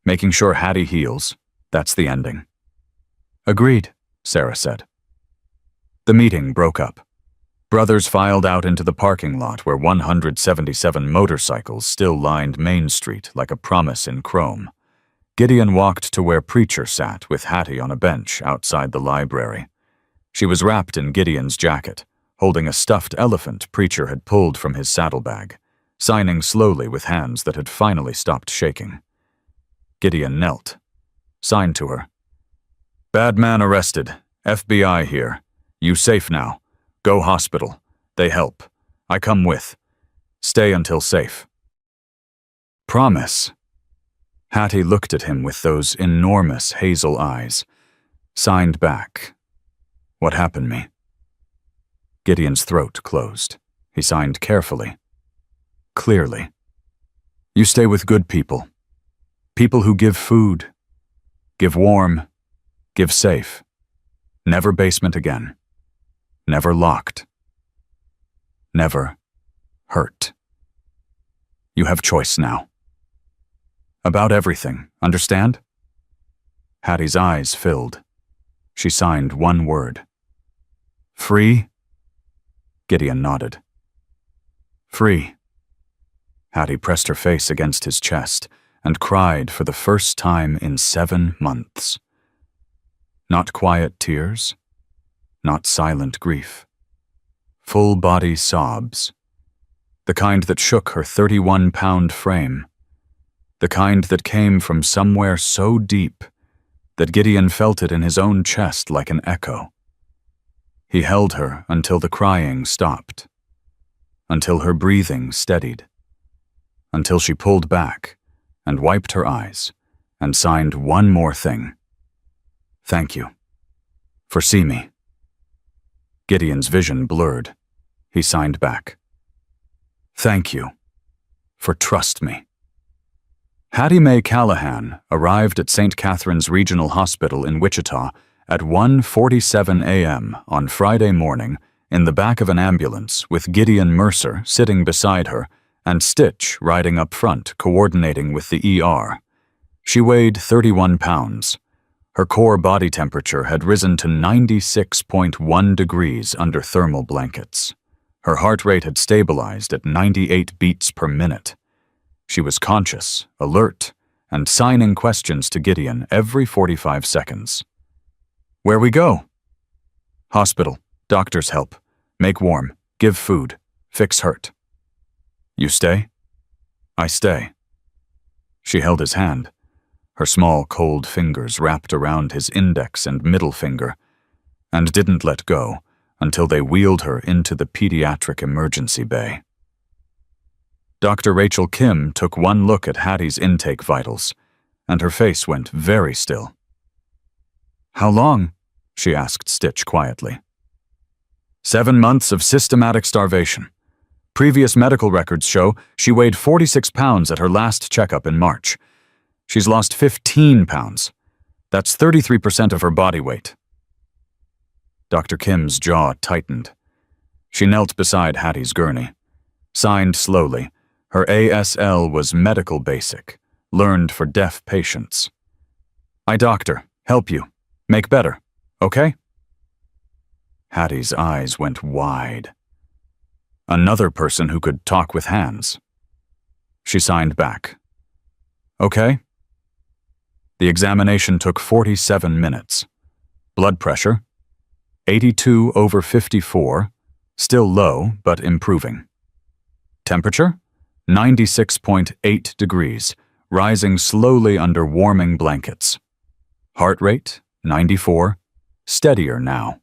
[SPEAKER 1] Making sure Hattie heals, that's the ending. Agreed, Sarah said. The meeting broke up. Brothers filed out into the parking lot where 177 motorcycles still lined Main Street like a promise in chrome. Gideon walked to where Preacher sat with Hattie on a bench outside the library. She was wrapped in Gideon's jacket, holding a stuffed elephant Preacher had pulled from his saddlebag, signing slowly with hands that had finally stopped shaking. Gideon knelt, signed to her. Bad man arrested. FBI here. You safe now. Go hospital. They help. I come with. Stay until safe. Promise. Hattie looked at him with those enormous hazel eyes. Signed back. What happened me? Gideon's throat closed. He signed carefully. Clearly. You stay with good people. People who give food. Give warm. Give safe. Never basement again. Never locked. Never hurt. You have choice now. About everything, understand? Hattie's eyes filled. She signed one word. Free? Gideon nodded. Free. Hattie pressed her face against his chest and cried for the first time in 7 months. Not quiet tears, not silent grief. Full-body sobs. The kind that shook her 31-pound frame. The kind that came from somewhere so deep that Gideon felt it in his own chest like an echo. He held her until the crying stopped, until her breathing steadied, until she pulled back and wiped her eyes and signed one more thing. Thank you. Foresee me. Gideon's vision blurred. He signed back. Thank you. For trust me. Hattie Mae Callahan arrived at St. Catherine's Regional Hospital in Wichita at 1:47 a.m. on Friday morning in the back of an ambulance with Gideon Mercer sitting beside her and Stitch riding up front coordinating with the ER. She weighed 31 pounds. Her core body temperature had risen to 96.1 degrees under thermal blankets. Her heart rate had stabilized at 98 beats per minute. She was conscious, alert, and signing questions to Gideon every 45 seconds. "Where we go?" "Hospital. Doctor's help. Make warm. Give food. Fix hurt." "You stay?" "I stay." She held his hand, her small, cold fingers wrapped around his index and middle finger, and didn't let go until they wheeled her into the pediatric emergency bay. Dr. Rachel Kim took one look at Hattie's intake vitals, and her face went very still. "How long?" she asked Stitch quietly. 7 months of systematic starvation. Previous medical records show she weighed 46 pounds at her last checkup in March. She's lost 15 pounds. That's 33% of her body weight. Dr. Kim's jaw tightened. She knelt beside Hattie's gurney. Signed slowly. Her ASL was medical basic, learned for deaf patients. "I doctor, help you, make better, okay?" Hattie's eyes went wide. Another person who could talk with hands. She signed back. "Okay." The examination took 47 minutes. Blood pressure, 82/54, still low but improving. Temperature, 96.8 degrees, rising slowly under warming blankets. Heart rate, 94, steadier now.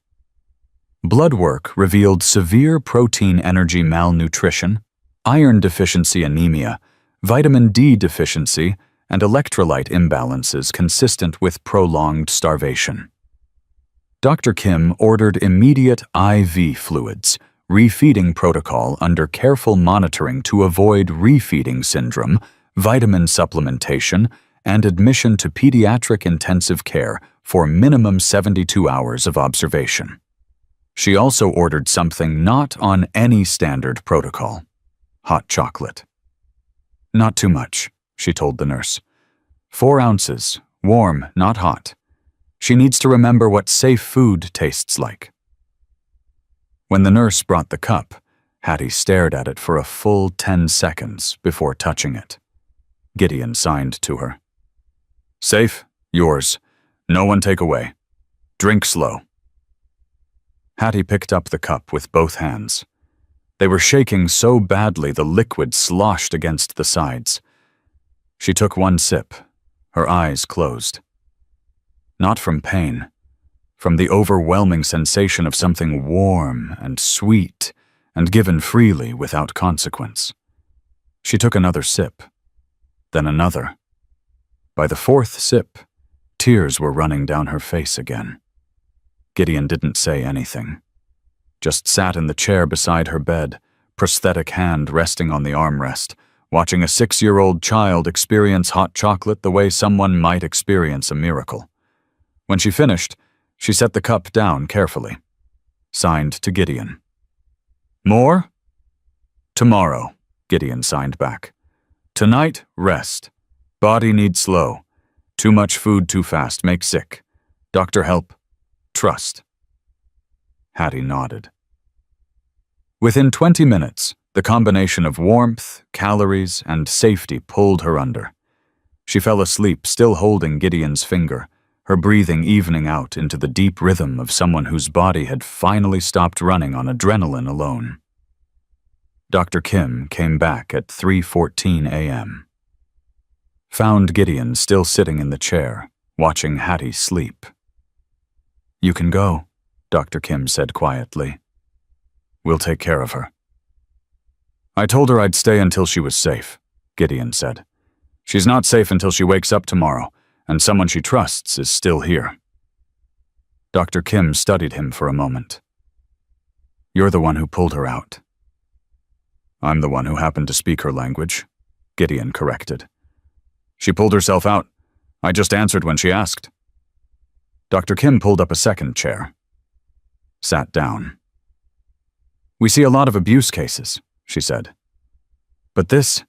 [SPEAKER 1] Blood work revealed severe protein energy malnutrition, iron deficiency anemia, vitamin D deficiency, and electrolyte imbalances consistent with prolonged starvation. Dr. Kim ordered immediate IV fluids, refeeding protocol under careful monitoring to avoid refeeding syndrome, vitamin supplementation, and admission to pediatric intensive care for minimum 72 hours of observation. She also ordered something not on any standard protocol: hot chocolate. "Not too much," she told the nurse. 4 ounces, warm, not hot. She needs to remember what safe food tastes like." When the nurse brought the cup, Hattie stared at it for a full 10 seconds before touching it. Gideon signed to her. "Safe, yours. No one take away. Drink slow." Hattie picked up the cup with both hands. They were shaking so badly the liquid sloshed against the sides. She took one sip, her eyes closed. Not from pain, from the overwhelming sensation of something warm and sweet and given freely without consequence. She took another sip, then another. By the 4th sip, tears were running down her face again. Gideon didn't say anything, just sat in the chair beside her bed, prosthetic hand resting on the armrest, watching a 6-year-old child experience hot chocolate the way someone might experience a miracle. When she finished, she set the cup down carefully. Signed to Gideon. "More?" "Tomorrow," Gideon signed back. "Tonight, rest. Body needs slow. Too much food too fast, make sick. Doctor help. Trust." Hattie nodded. Within 20 minutes, the combination of warmth, calories, and safety pulled her under. She fell asleep, still holding Gideon's finger, her breathing evening out into the deep rhythm of someone whose body had finally stopped running on adrenaline alone. Dr. Kim came back at 3:14 a.m. Found Gideon still sitting in the chair, watching Hattie sleep. "You can go," Dr. Kim said quietly. "We'll take care of her." "I told her I'd stay until she was safe," Gideon said. "She's not safe until she wakes up tomorrow, and someone she trusts is still here." Dr. Kim studied him for a moment. "You're the one who pulled her out." "I'm the one who happened to speak her language," Gideon corrected. "She pulled herself out. I just answered when she asked." Dr. Kim pulled up a second chair. Sat down. "We see a lot of abuse cases," she said. "But this,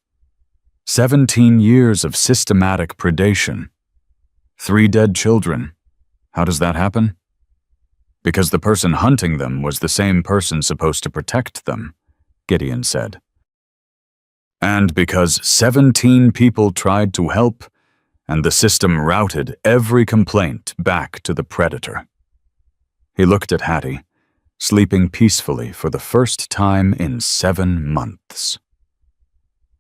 [SPEAKER 1] 17 years of systematic predation. 3 dead children, How does that happen? Because the person hunting them was the same person supposed to protect them, Gideon said. And because 17 people tried to help, and the system routed every complaint back to the predator. He looked at Hattie, sleeping peacefully for the first time in 7 months.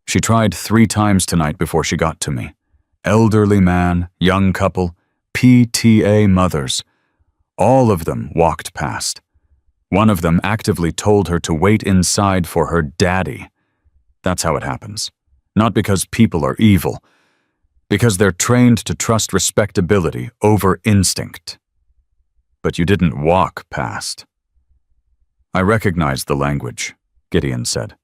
[SPEAKER 1] She tried 3 times tonight before she got to me. Elderly man, young couple, PTA mothers. All of them walked past. One of them actively told her to wait inside for her daddy. That's how it happens. Not because people are evil, because they're trained to trust respectability over instinct. But you didn't walk past. I recognized the language, Gideon said.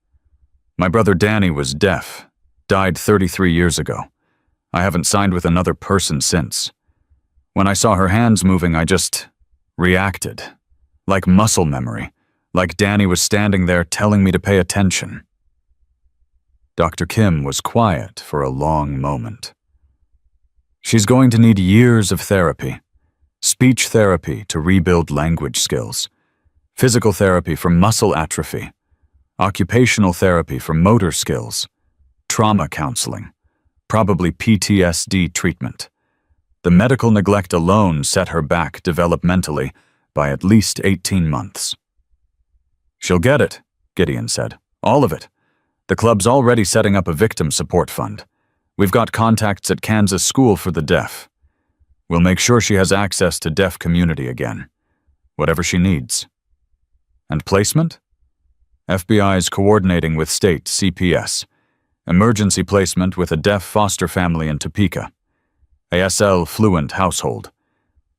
[SPEAKER 1] My brother Danny was deaf, died 33 years ago. I haven't signed with another person since. When I saw her hands moving, I just reacted, like muscle memory, like Danny was standing there telling me to pay attention. Dr. Kim was quiet for a long moment. She's going to need years of therapy, speech therapy to rebuild language skills, physical therapy for muscle atrophy, occupational therapy for motor skills, trauma counseling, probably PTSD treatment. The medical neglect alone set her back developmentally by at least 18 months. She'll get it, Gideon said. All of it. The club's already setting up a victim support fund. We've got contacts at Kansas School for the Deaf. We'll make sure she has access to deaf community again. Whatever she needs. And placement? FBI's coordinating with state CPS. Emergency placement with a deaf foster family in Topeka. ASL fluent household.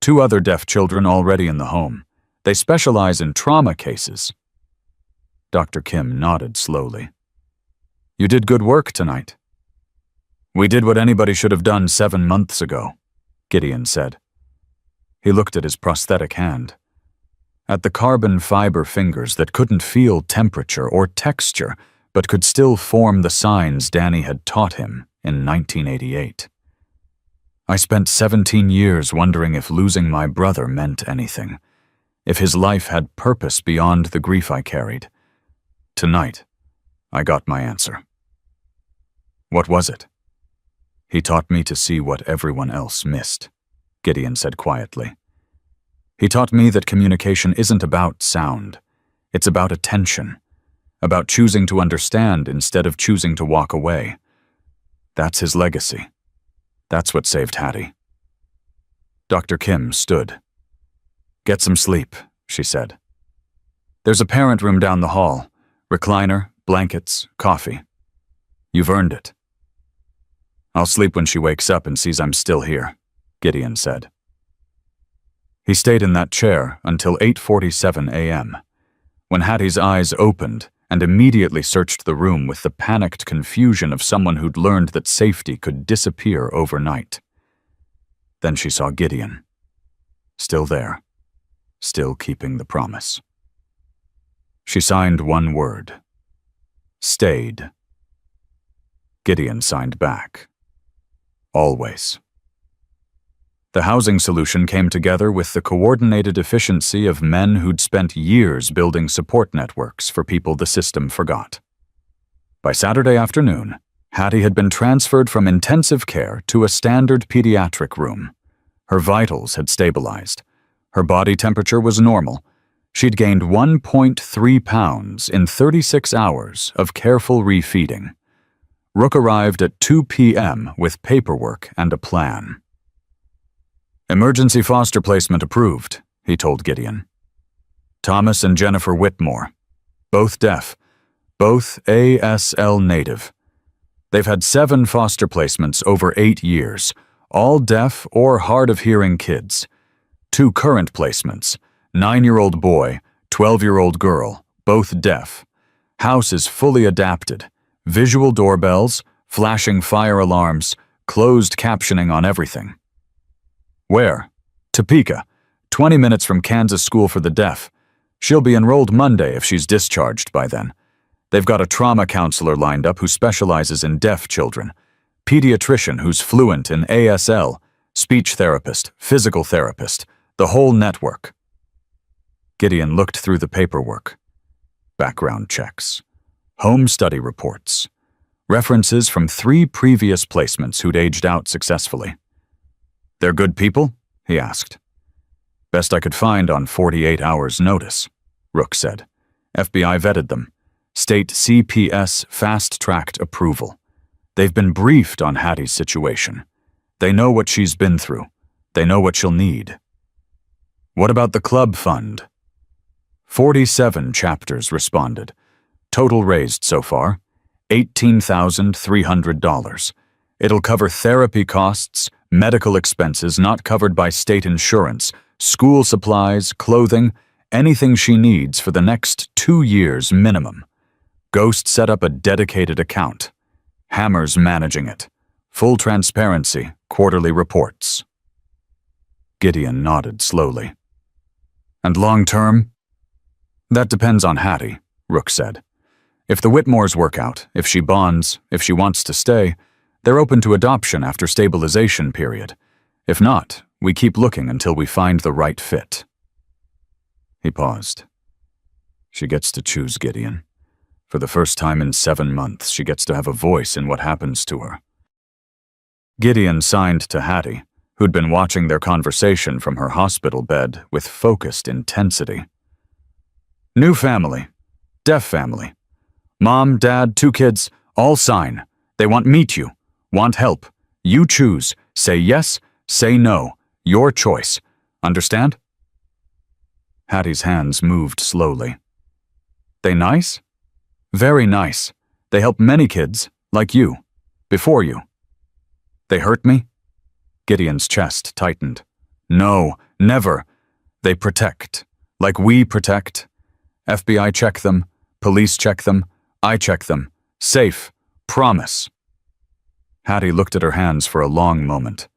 [SPEAKER 1] 2 other deaf children already in the home. They specialize in trauma cases. Dr. Kim nodded slowly. You did good work tonight. We did what anybody should have done 7 months ago, Gideon said. He looked at his prosthetic hand, at the carbon fiber fingers that couldn't feel temperature or texture, but could still form the signs Danny had taught him in 1988. I spent 17 years wondering if losing my brother meant anything, if his life had purpose beyond the grief I carried. Tonight, I got my answer. What was it? He taught me to see what everyone else missed, Gideon said quietly. He taught me that communication isn't about sound. It's about attention, about choosing to understand instead of choosing to walk away. That's his legacy. That's what saved Hattie. Dr. Kim stood. Get some sleep, she said. There's a parent room down the hall. Recliner, blankets, coffee. You've earned it. I'll sleep when she wakes up and sees I'm still here, Gideon said. He stayed in that chair until 8:47 a.m., when Hattie's eyes opened and immediately searched the room with the panicked confusion of someone who'd learned that safety could disappear overnight. Then she saw Gideon. Still there. Still keeping the promise. She signed one word. Stayed. Gideon signed back. Always. The housing solution came together with the coordinated efficiency of men who'd spent years building support networks for people the system forgot. By Saturday afternoon, Hattie had been transferred from intensive care to a standard pediatric room. Her vitals had stabilized. Her body temperature was normal. She'd gained 1.3 pounds in 36 hours of careful refeeding. Rook arrived at 2 p.m. with paperwork and a plan. Emergency foster placement approved, he told Gideon. Thomas and Jennifer Whitmore, both deaf, both ASL native. They've had 7 foster placements over 8 years, all deaf or hard of hearing kids. 2 current placements, 9-year-old boy, 12-year-old girl, both deaf. House is fully adapted. Visual doorbells, flashing fire alarms, closed captioning on everything. Where? Topeka, 20 minutes from Kansas School for the Deaf. She'll be enrolled Monday if she's discharged by then. They've got a trauma counselor lined up who specializes in deaf children, pediatrician who's fluent in ASL, speech therapist, physical therapist, The whole network. Gideon looked through the paperwork. Background checks. Home study reports. References from 3 previous placements who'd aged out successfully. "They're good people?" he asked. "Best I could find on 48 hours' notice," Rook said. "FBI vetted them. State CPS fast-tracked approval. They've been briefed on Hattie's situation. They know what she's been through. They know what she'll need." "What about the club fund?" 47 chapters responded. Total raised so far, $18,300. It'll cover therapy costs, medical expenses not covered by state insurance, school supplies, clothing, anything she needs for the next 2 years minimum. Ghost set up a dedicated account. Hammer's managing it. Full transparency, quarterly reports. Gideon nodded slowly. "And long-term?" "That depends on Hattie," Rook said. "If the Whitmores work out, if she bonds, if she wants to stay, they're open to adoption after stabilization period. If not, we keep looking until we find the right fit." He paused. She gets to choose Gideon. For the first time in 7 months, she gets to have a voice in what happens to her. Gideon signed to Hattie, who'd been watching their conversation from her hospital bed with focused intensity. "New family. Deaf family. Mom, dad, 2 kids, all sign. They want meet you. Want help. You choose. Say yes, say no. Your choice. Understand?" Hattie's hands moved slowly. "They nice?" "Very nice. They help many kids, like you. Before you." "They hurt me?" Gideon's chest tightened. "No, never. They protect. Like we protect. FBI check them. Police check them. I check them. Safe. Promise." Hattie looked at her hands for a long moment,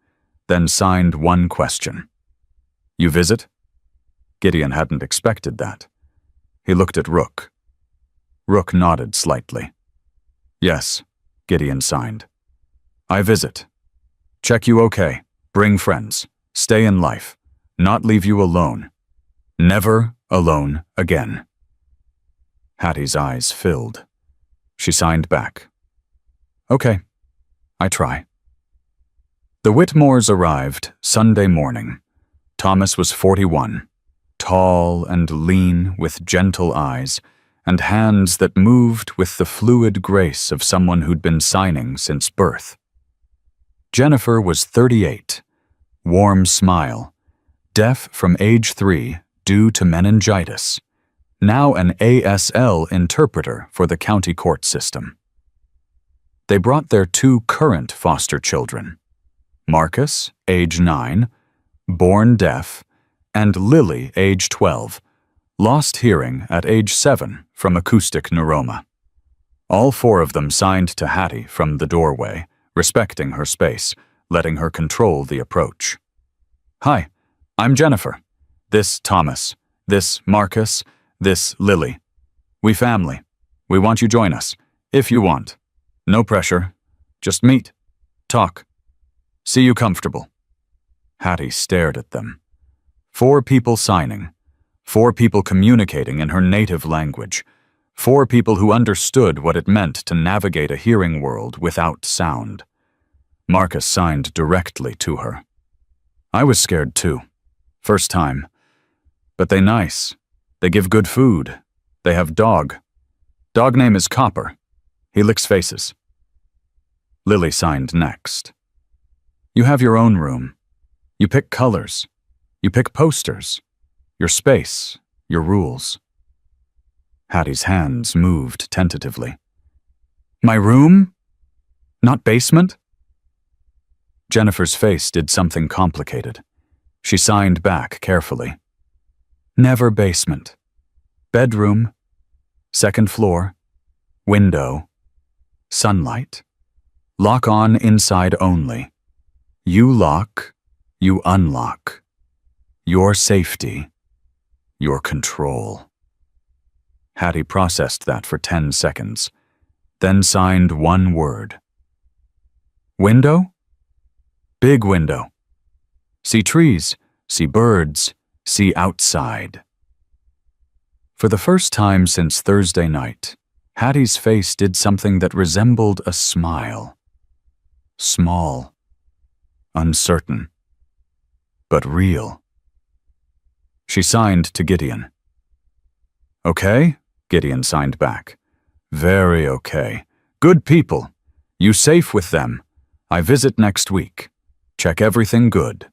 [SPEAKER 1] then signed one question. "You visit?" Gideon hadn't expected that. He looked at Rook. Rook nodded slightly. "Yes," Gideon signed. "I visit. Check you okay. Bring friends. Stay in life. Not leave you alone. Never alone again." Hattie's eyes filled. She signed back. "Okay. I try." The Whitmores arrived Sunday morning. Thomas was 41, tall and lean with gentle eyes, and hands that moved with the fluid grace of someone who'd been signing since birth. Jennifer was 38, warm smile, deaf from age 3 due to meningitis, now an ASL interpreter for the county court system. They brought their 2 current foster children, Marcus, age 9, born deaf, and Lily, age 12, lost hearing at age 7 from acoustic neuroma. All 4 of them signed to Hattie from the doorway, respecting her space, letting her control the approach. "Hi, I'm Jennifer. This Thomas. This Marcus. This Lily. We family. We want you join us, if you want. No pressure. Just meet. Talk. See you comfortable." Hattie stared at them. 4 people signing. 4 people communicating in her native language. 4 people who understood what it meant to navigate a hearing world without sound. Marcus signed directly to her. I was scared too. First time. But they nice. They give good food. They have dog. Dog name is Copper. He licks faces. Lily signed next. You have your own room. You pick colors. You pick posters. Your space. Your rules. Hattie's hands moved tentatively. My room? Not basement? Jennifer's face did something complicated. She signed back carefully. Never basement. Bedroom. Second floor. Window. Sunlight. Lock on inside only. You lock. You unlock. Your safety. Your control. Hattie processed that for 10 seconds, then signed one word. Window? Big window. See trees, see birds, see outside. For the first time since Thursday night, Hattie's face did something that resembled a smile. Small, uncertain, but real. She signed to Gideon. "Okay," Gideon signed back. "Very okay. Good people. You safe with them. I visit next week. Check everything good."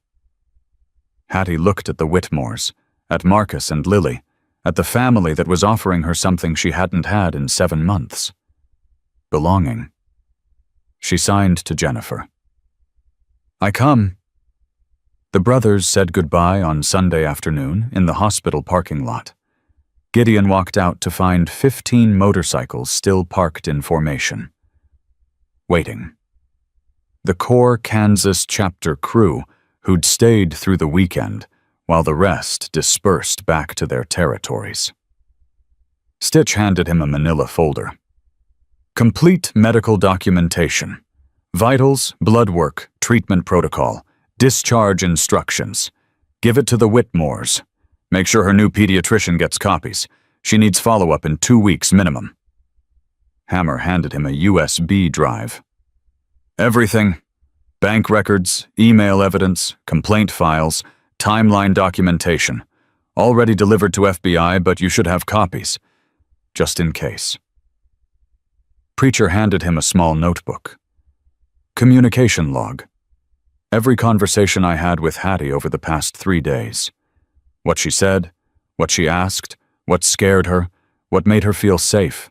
[SPEAKER 1] Hattie looked at the Whitmores, at Marcus and Lily, at the family that was offering her something she hadn't had in 7 months. Belonging. She signed to Jennifer. "I come." The brothers said goodbye on Sunday afternoon in the hospital parking lot. Gideon walked out to find 15 motorcycles still parked in formation. Waiting. The core Kansas chapter crew who'd stayed through the weekend while the rest dispersed back to their territories. Stitch handed him a manila folder. Complete medical documentation. Vitals, blood work, treatment protocol, discharge instructions. Give it to the Whitmores. Make sure her new pediatrician gets copies. She needs follow-up in 2 weeks minimum. Hammer handed him a USB drive. Everything. Bank records, email evidence, complaint files, timeline documentation. Already delivered to FBI, but you should have copies. Just in case. Preacher handed him a small notebook. Communication log. Every conversation I had with Hattie over the past 3 days. What she said, what she asked, what scared her, what made her feel safe.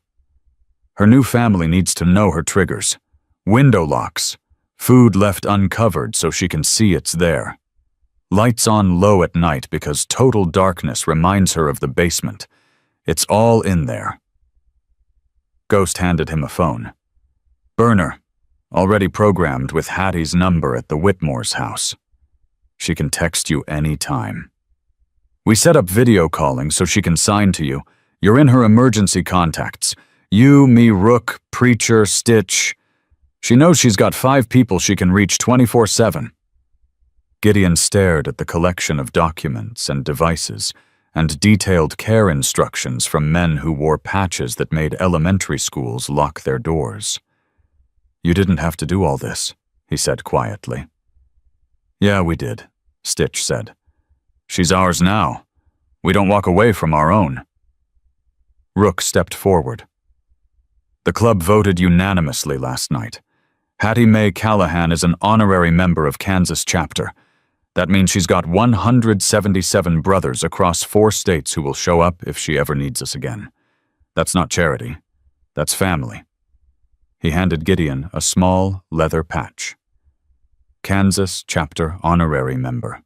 [SPEAKER 1] Her new family needs to know her triggers. Window locks. Food left uncovered so she can see it's there. Lights on low at night because total darkness reminds her of the basement. It's all in there. Ghost handed him a phone. Burner. Already programmed with Hattie's number at the Whitmore's house. She can text you any time. We set up video calling so she can sign to you. You're in her emergency contacts. You, me, Rook, Preacher, Stitch. She knows she's got 5 people she can reach 24/7. Gideon stared at the collection of documents and devices and detailed care instructions from men who wore patches that made elementary schools lock their doors. "You didn't have to do all this," he said quietly. "Yeah, we did," Stitch said. "She's ours now. We don't walk away from our own." Rook stepped forward. "The club voted unanimously last night. Hattie Mae Callahan is an honorary member of Kansas chapter. That means she's got 177 brothers across 4 states who will show up if she ever needs us again. That's not charity. That's family." He handed Gideon a small leather patch. Kansas chapter honorary member.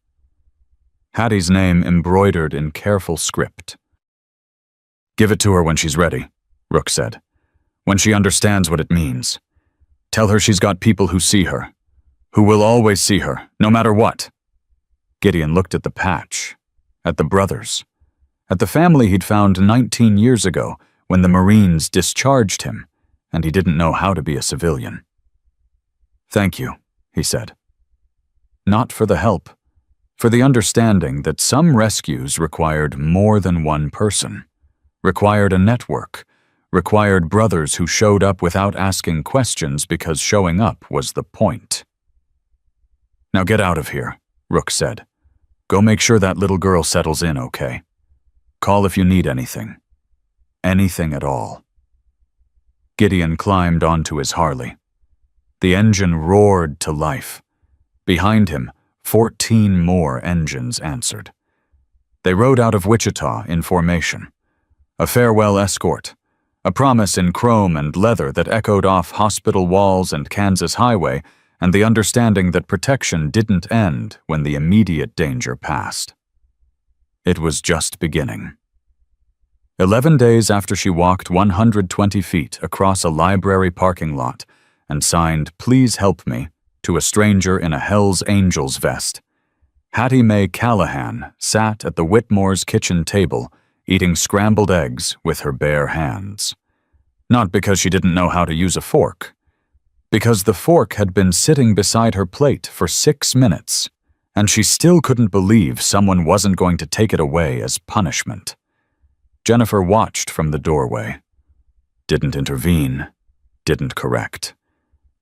[SPEAKER 1] Hattie's name embroidered in careful script. "Give it to her when she's ready," Rook said. "When she understands what it means. Tell her she's got people who see her, who will always see her, no matter what." Gideon looked at the patch, at the brothers, at the family he'd found 19 years ago when the Marines discharged him, and he didn't know how to be a civilian. "Thank you," he said. Not for the help, for the understanding that some rescues required more than one person, required a network, required brothers who showed up without asking questions because showing up was the point. "Now get out of here," Rook said. "Go make sure that little girl settles in okay. Call if you need anything. Anything at all." Gideon climbed onto his Harley. The engine roared to life. Behind him, 14 more engines answered. They rode out of Wichita in formation. A farewell escort, a promise in chrome and leather that echoed off hospital walls and Kansas highway, and the understanding that protection didn't end when the immediate danger passed. It was just beginning. 11 days after she walked 120 feet across a library parking lot and signed "Please help me" to a stranger in a Hell's Angels vest, Hattie Mae Callahan sat at the Whitmore's kitchen table eating scrambled eggs with her bare hands. Not because she didn't know how to use a fork, because the fork had been sitting beside her plate for 6 minutes, and she still couldn't believe someone wasn't going to take it away as punishment. Jennifer watched from the doorway. Didn't intervene, didn't correct.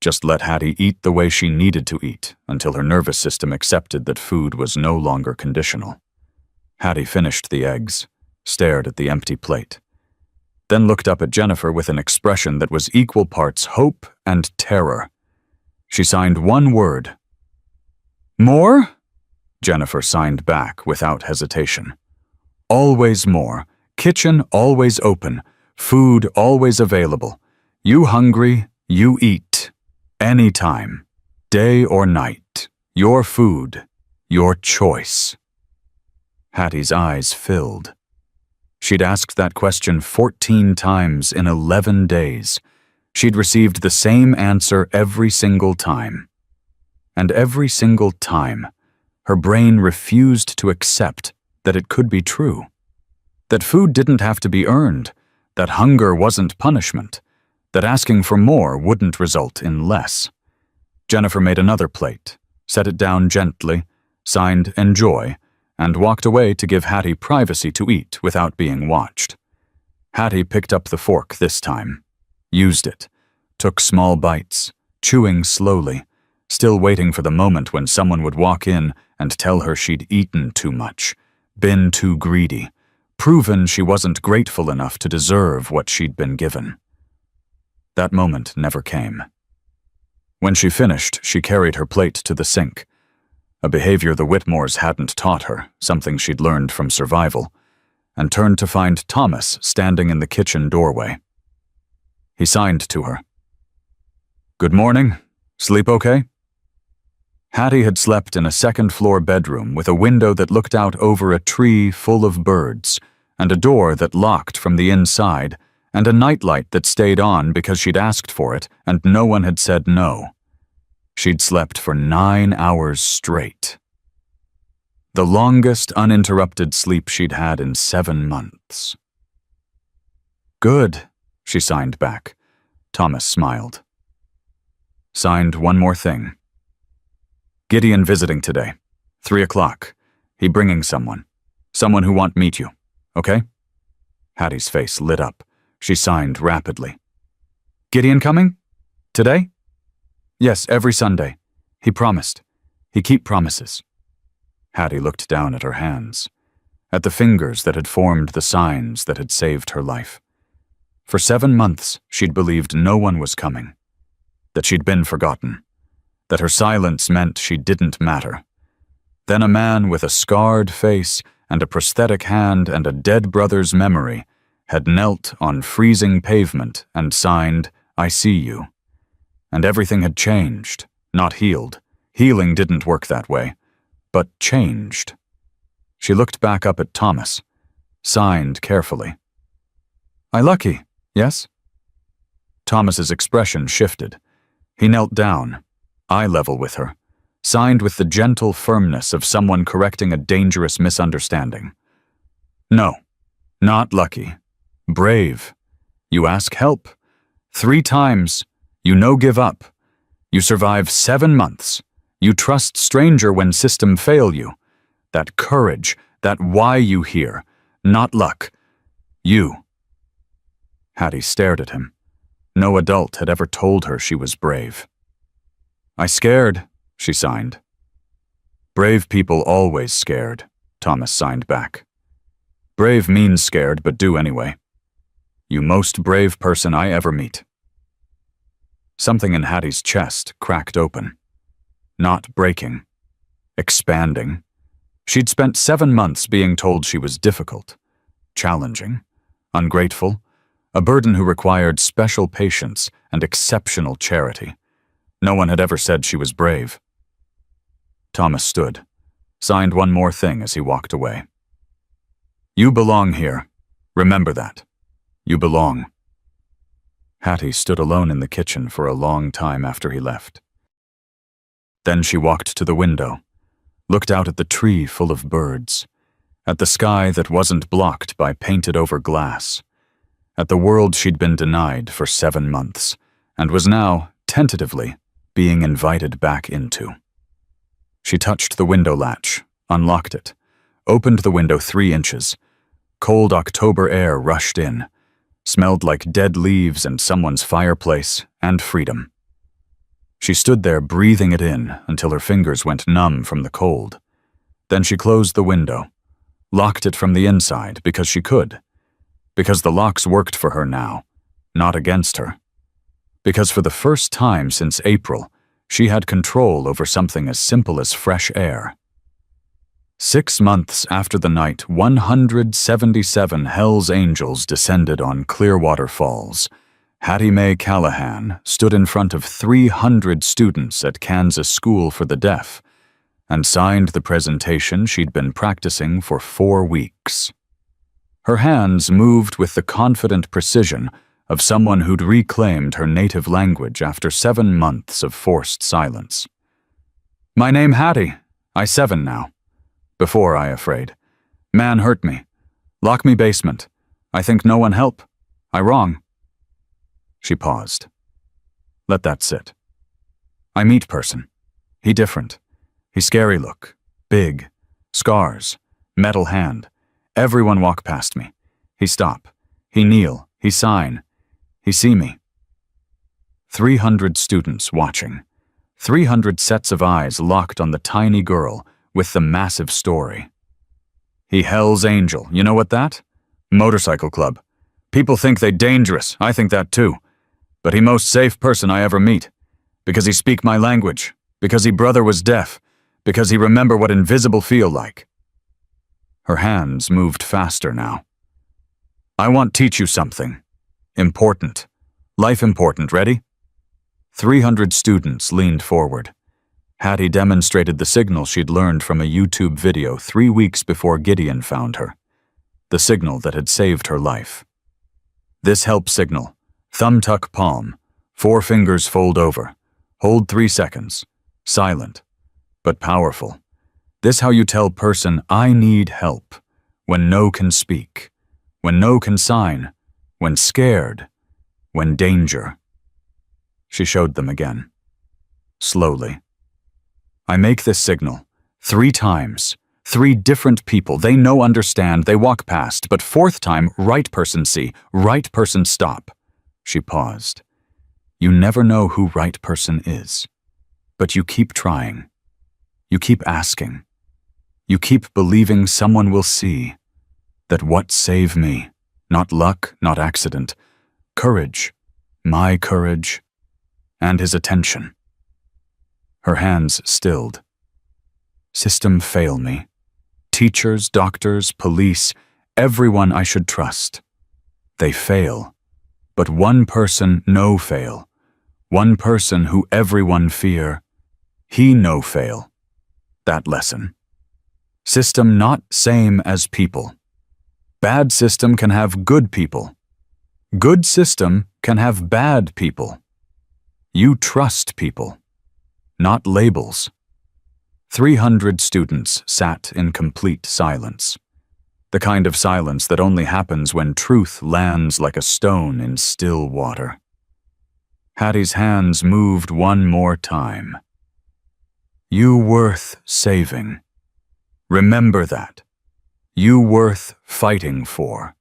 [SPEAKER 1] Just let Hattie eat the way she needed to eat until her nervous system accepted that food was no longer conditional. Hattie finished the eggs, stared at the empty plate, then looked up at Jennifer with an expression that was equal parts hope and terror. She signed one word. "More?" Jennifer signed back without hesitation. "Always more. Kitchen always open. Food always available. You hungry, you eat. Anytime. Day or night. Your food. Your choice." Hattie's eyes filled. She'd asked that question 14 times in 11 days. She'd received the same answer every single time. And every single time, her brain refused to accept that it could be true. That food didn't have to be earned, that hunger wasn't punishment, that asking for more wouldn't result in less. Jennifer made another plate, set it down gently, signed "Enjoy," and walked away to give Hattie privacy to eat without being watched. Hattie picked up the fork this time, used it, took small bites, chewing slowly, still waiting for the moment when someone would walk in and tell her she'd eaten too much, been too greedy, proven she wasn't grateful enough to deserve what she'd been given. That moment never came. When she finished, she carried her plate to the sink, a behavior the Whitmores hadn't taught her, something she'd learned from survival, and turned to find Thomas standing in the kitchen doorway. He signed to her. "Good morning. Sleep okay?" Hattie had slept in a second-floor bedroom with a window that looked out over a tree full of birds, and a door that locked from the inside, and a nightlight that stayed on because she'd asked for it and no one had said no. She'd slept for 9 hours straight. The longest uninterrupted sleep she'd had in 7 months. "Good," she signed back. Thomas smiled. Signed one more thing. "Gideon visiting today. 3 o'clock. He bringing someone. Someone who want meet you. Okay?" Hattie's face lit up. She signed rapidly. "Gideon coming? Today?" "Yes, every Sunday. He promised. He keep promises." Hattie looked down at her hands, at the fingers that had formed the signs that had saved her life. For 7 months, she'd believed no one was coming, that she'd been forgotten, that her silence meant she didn't matter. Then a man with a scarred face and a prosthetic hand and a dead brother's memory had knelt on freezing pavement and signed, "I see you." And everything had changed, not healed. Healing didn't work that way, but changed. She looked back up at Thomas, signed carefully. "I lucky, yes?" Thomas's expression shifted. He knelt down, eye level with her, signed with the gentle firmness of someone correcting a dangerous misunderstanding. "No, not lucky. Brave. You ask help. 3 times. You no give up. You survive 7 months. You trust stranger when system fail you. That courage, that why you here. Not luck. You." Hattie stared at him. No adult had ever told her she was brave. "I scared," she signed. "Brave people always scared," Thomas signed back. "Brave means scared, but do anyway. You most brave person I ever meet." Something in Hattie's chest cracked open. Not breaking. Expanding. She'd spent 7 months being told she was difficult, challenging, ungrateful, a burden who required special patience and exceptional charity. No one had ever said she was brave. Thomas stood, signed one more thing as he walked away. "You belong here. Remember that. You belong." Hattie stood alone in the kitchen for a long time after he left. Then she walked to the window, looked out at the tree full of birds, at the sky that wasn't blocked by painted-over glass, at the world she'd been denied for 7 months, and was now, tentatively, being invited back into. She touched the window latch, unlocked it, opened the window 3 inches. Cold October air rushed in, smelled like dead leaves and someone's fireplace and freedom. She stood there breathing it in until her fingers went numb from the cold. Then she closed the window, locked it from the inside because she could, because the locks worked for her now, not against her. Because for the first time since April, she had control over something as simple as fresh air. 6 months after the night 177 Hell's Angels descended on Clearwater Falls, Hattie Mae Callahan stood in front of 300 students at Kansas School for the Deaf and signed the presentation she'd been practicing for 4 weeks. Her hands moved with the confident precision of someone who'd reclaimed her native language after 7 months of forced silence. "My name Hattie. I 7 now. Before I afraid. Man hurt me. Lock me basement. I think no one help. I wrong." She paused. Let that sit. "I meet person. He different. He scary look. Big. Scars. Metal hand. Everyone walk past me. He stop. He kneel. He sign. He see me." 300 students watching. 300 sets of eyes locked on the tiny girl with the massive story. "He Hell's Angel. You know what that? Motorcycle club. People think they dangerous. I think that too. But he most safe person I ever meet. Because he speak my language. Because he brother was deaf. Because he remember what invisible feel like." Her hands moved faster now. "I want teach you something. Important. Life important. Ready?" 300 students leaned forward. Hattie demonstrated the signal she'd learned from a YouTube video 3 weeks before Gideon found her. The signal that had saved her life. This help signal. Thumb tuck palm. 4 fingers fold over. Hold 3 seconds. Silent, but powerful. This how you tell person, I need help. When no can speak. When no can sign. When scared. When danger. She showed them again. Slowly. "I make this signal 3 times. 3 different people. They no understand. They walk past. But 4th time, right person see. Right person stop." She paused. "You never know who right person is. But you keep trying. You keep asking. You keep believing someone will see. That what save me. Not luck, not accident. Courage. My courage. And his attention." Her hands stilled. "System fail me. Teachers, doctors, police, everyone I should trust. They fail. But one person no fail. One person who everyone fear. He no fail. That lesson. System not same as people. Bad system can have good people. Good system can have bad people. You trust people. Not labels." 300 students sat in complete silence. The kind of silence that only happens when truth lands like a stone in still water. Hattie's hands moved one more time. "You worth saving. Remember that. You worth fighting for.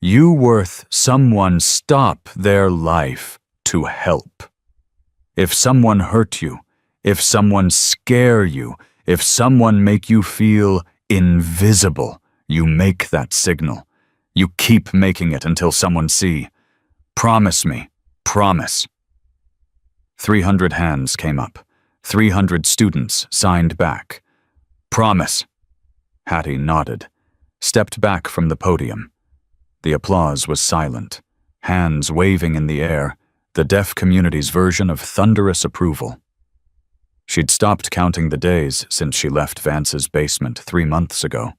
[SPEAKER 1] You worth someone stop their life to help. If someone hurt you, if someone scare you, if someone make you feel invisible, you make that signal. You keep making it until someone see. Promise me. Promise." 300 hands came up. 300 students signed back. "Promise." Hattie nodded, stepped back from the podium. The applause was silent, hands waving in the air, the deaf community's version of thunderous approval. She'd stopped counting the days since she left Vance's basement 3 months ago.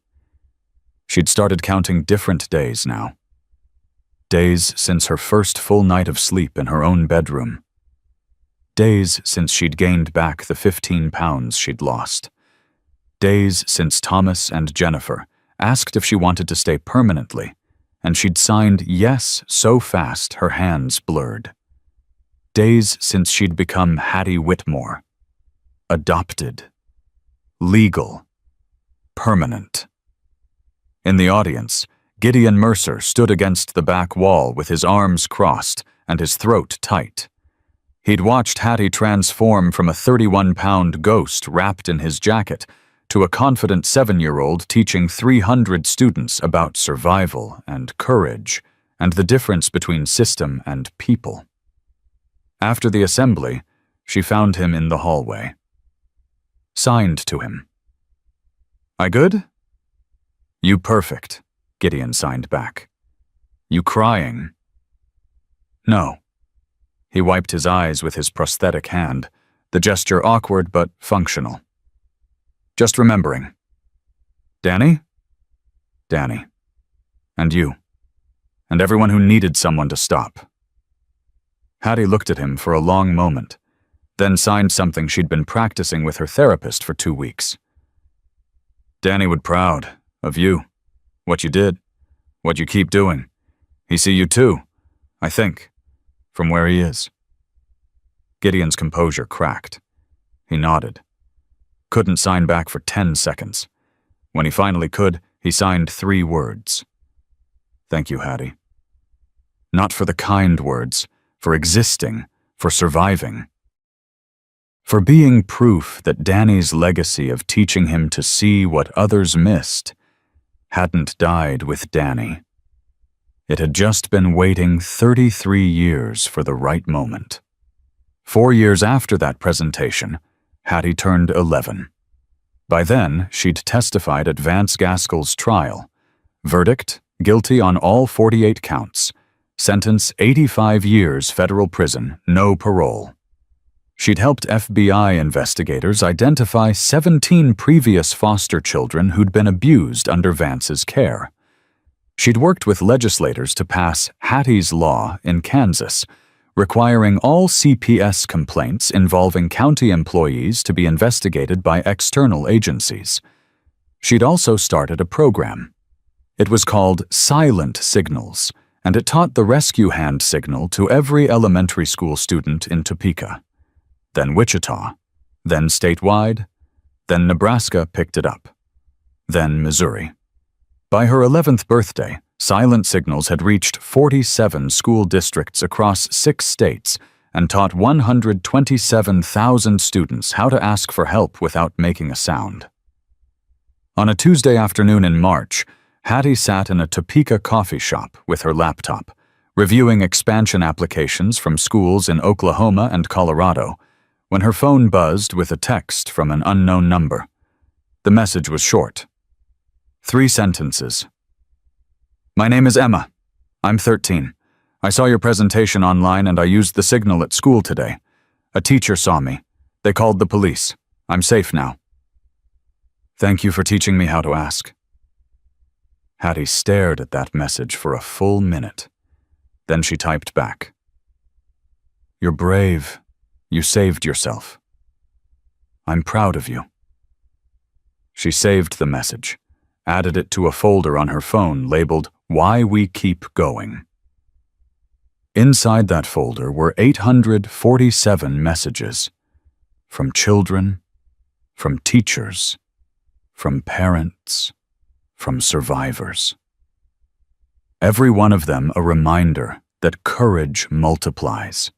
[SPEAKER 1] She'd started counting different days now. Days since her first full night of sleep in her own bedroom. Days since she'd gained back the 15 pounds she'd lost. Days since Thomas and Jennifer asked if she wanted to stay permanently, and she'd signed yes so fast her hands blurred. Days since she'd become Hattie Whitmore. Adopted. legal, permanent. In the audience, Gideon Mercer stood against the back wall with his arms crossed and his throat tight. He'd watched Hattie transform from a 31-pound ghost wrapped in his jacket to a confident 7-year-old teaching 300 students about survival and courage and the difference between system and people. After the assembly, she found him in the hallway. Signed to him. "I good?" "You perfect," Gideon signed back. "You crying?" "No." He wiped his eyes with his prosthetic hand, the gesture awkward but functional. "Just remembering." "Danny?" "Danny. And you. And everyone who needed someone to stop." Hattie looked at him for a long moment, then signed something she'd been practicing with her therapist for 2 weeks. "Danny would proud of you, what you did, what you keep doing. He see you too, I think, from where he is." Gideon's composure cracked. He nodded. Couldn't sign back for 10 seconds. When he finally could, he signed 3 words. "Thank you, Hattie. Not for the kind words, for existing, for surviving. For being proof that Danny's legacy of teaching him to see what others missed hadn't died with Danny. It had just been waiting 33 years for the right moment. 4 years after that presentation, Hattie turned 11. By then, she'd testified at Vance Gaskell's trial. Verdict, guilty on all 48 counts. Sentence 85 years federal prison, no parole. She'd helped FBI investigators identify 17 previous foster children who'd been abused under Vance's care. She'd worked with legislators to pass Hattie's Law in Kansas, requiring all CPS complaints involving county employees to be investigated by external agencies. She'd also started a program. It was called Silent Signals, and it taught the rescue hand signal to every elementary school student in Topeka. Then Wichita, then statewide, then Nebraska picked it up, then Missouri. By her 11th birthday, Silent Signals had reached 47 school districts across 6 states and taught 127,000 students how to ask for help without making a sound. On a Tuesday afternoon in March, Hattie sat in a Topeka coffee shop with her laptop, reviewing expansion applications from schools in Oklahoma and Colorado, when her phone buzzed with a text from an unknown number. The message was short. 3 sentences. "My name is Emma. I'm 13. I saw your presentation online and I used the signal at school today. A teacher saw me. They called the police. I'm safe now. Thank you for teaching me how to ask." Hattie stared at that message for a full minute. Then she typed back. "You're brave. You saved yourself. I'm proud of you." She saved the message, added it to a folder on her phone labeled "Why We Keep Going." Inside that folder were 847 messages. From children, from teachers, from parents, from survivors. Every one of them a reminder that courage multiplies.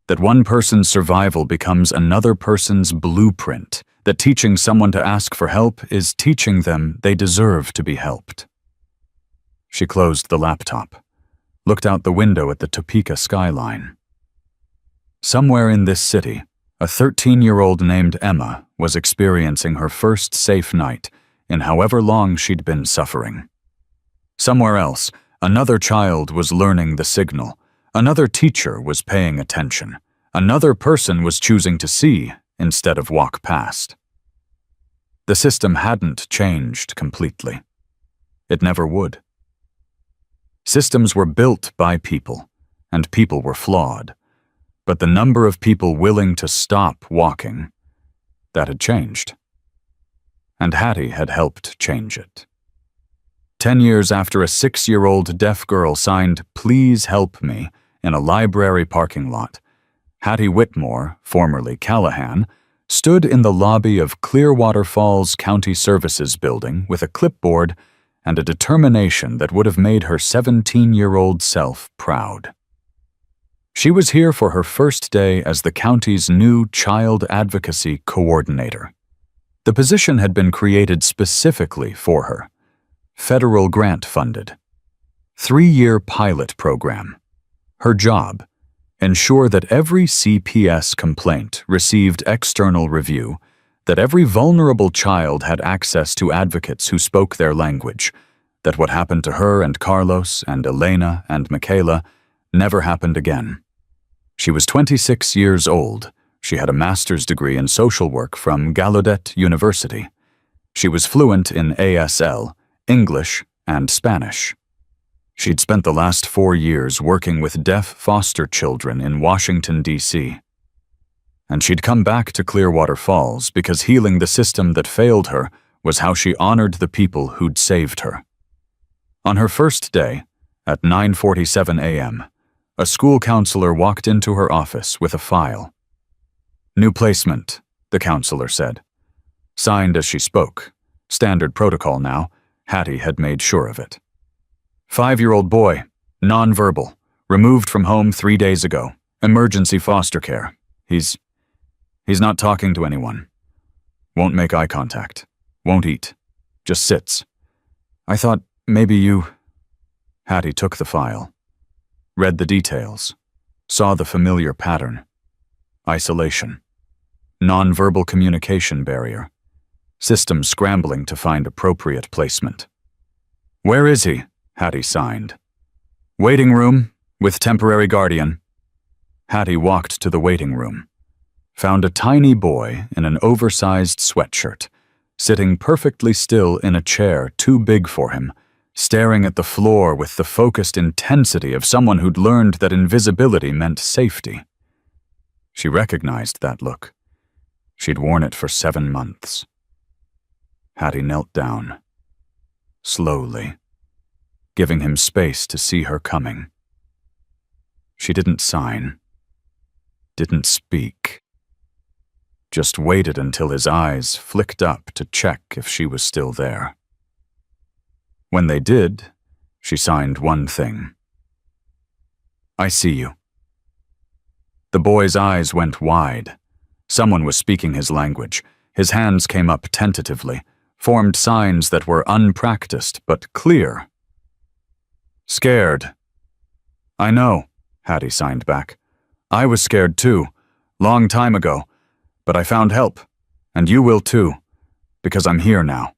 [SPEAKER 1] That one person's survival becomes another person's blueprint, that teaching someone to ask for help is teaching them they deserve to be helped. She closed the laptop, looked out the window at the Topeka skyline. Somewhere in this city, a 13-year-old named Emma was experiencing her first safe night in however long she'd been suffering. Somewhere else, another child was learning the signal. Another teacher was paying attention. Another person was choosing to see instead of walk past. The system hadn't changed completely. It never would. Systems were built by people, and people were flawed. But the number of people willing to stop walking, that had changed. And Hattie had helped change it. 10 years after a 6-year-old deaf girl signed "Please Help Me" in a library parking lot, Hattie Whitmore, formerly Callahan, stood in the lobby of Clearwater Falls County Services Building with a clipboard and a determination that would have made her 17-year-old self proud. She was here for her first day as the county's new child advocacy coordinator. The position had been created specifically for her. Federal grant-funded. 3-year pilot program. Her job: ensure that every CPS complaint received external review, that every vulnerable child had access to advocates who spoke their language, that what happened to her and Carlos and Elena and Michaela never happened again. She was 26 years old. She had a master's degree in social work from Gallaudet University. She was fluent in ASL, English, and Spanish. She'd spent the last 4 years working with deaf foster children in Washington, D.C. And she'd come back to Clearwater Falls because healing the system that failed her was how she honored the people who'd saved her. On her first day, at 9:47 a.m., a school counselor walked into her office with a file. "New placement," the counselor said. Signed as she spoke. Standard protocol now. Hattie had made sure of it. 5-year-old boy, nonverbal, removed from home 3 days ago. Emergency foster care. He's not talking to anyone. Won't make eye contact. Won't eat. Just sits. I thought maybe you... Hattie took the file. Read the details. Saw the familiar pattern. Isolation. Nonverbal communication barrier. System scrambling to find appropriate placement. "Where is he?" Hattie signed. "Waiting room, with temporary guardian." Hattie walked to the waiting room. Found a tiny boy in an oversized sweatshirt, sitting perfectly still in a chair too big for him, staring at the floor with the focused intensity of someone who'd learned that invisibility meant safety. She recognized that look. She'd worn it for 7 months. Hattie knelt down. Slowly. Giving him space to see her coming. She didn't sign. Didn't speak. Just waited until his eyes flicked up to check if she was still there. When they did, she signed one thing. "I see you." The boy's eyes went wide. Someone was speaking his language. His hands came up tentatively, formed signs that were unpracticed but clear. "Scared." "I know," Hattie signed back. "I was scared too, long time ago, but I found help, and you will too, because I'm here now.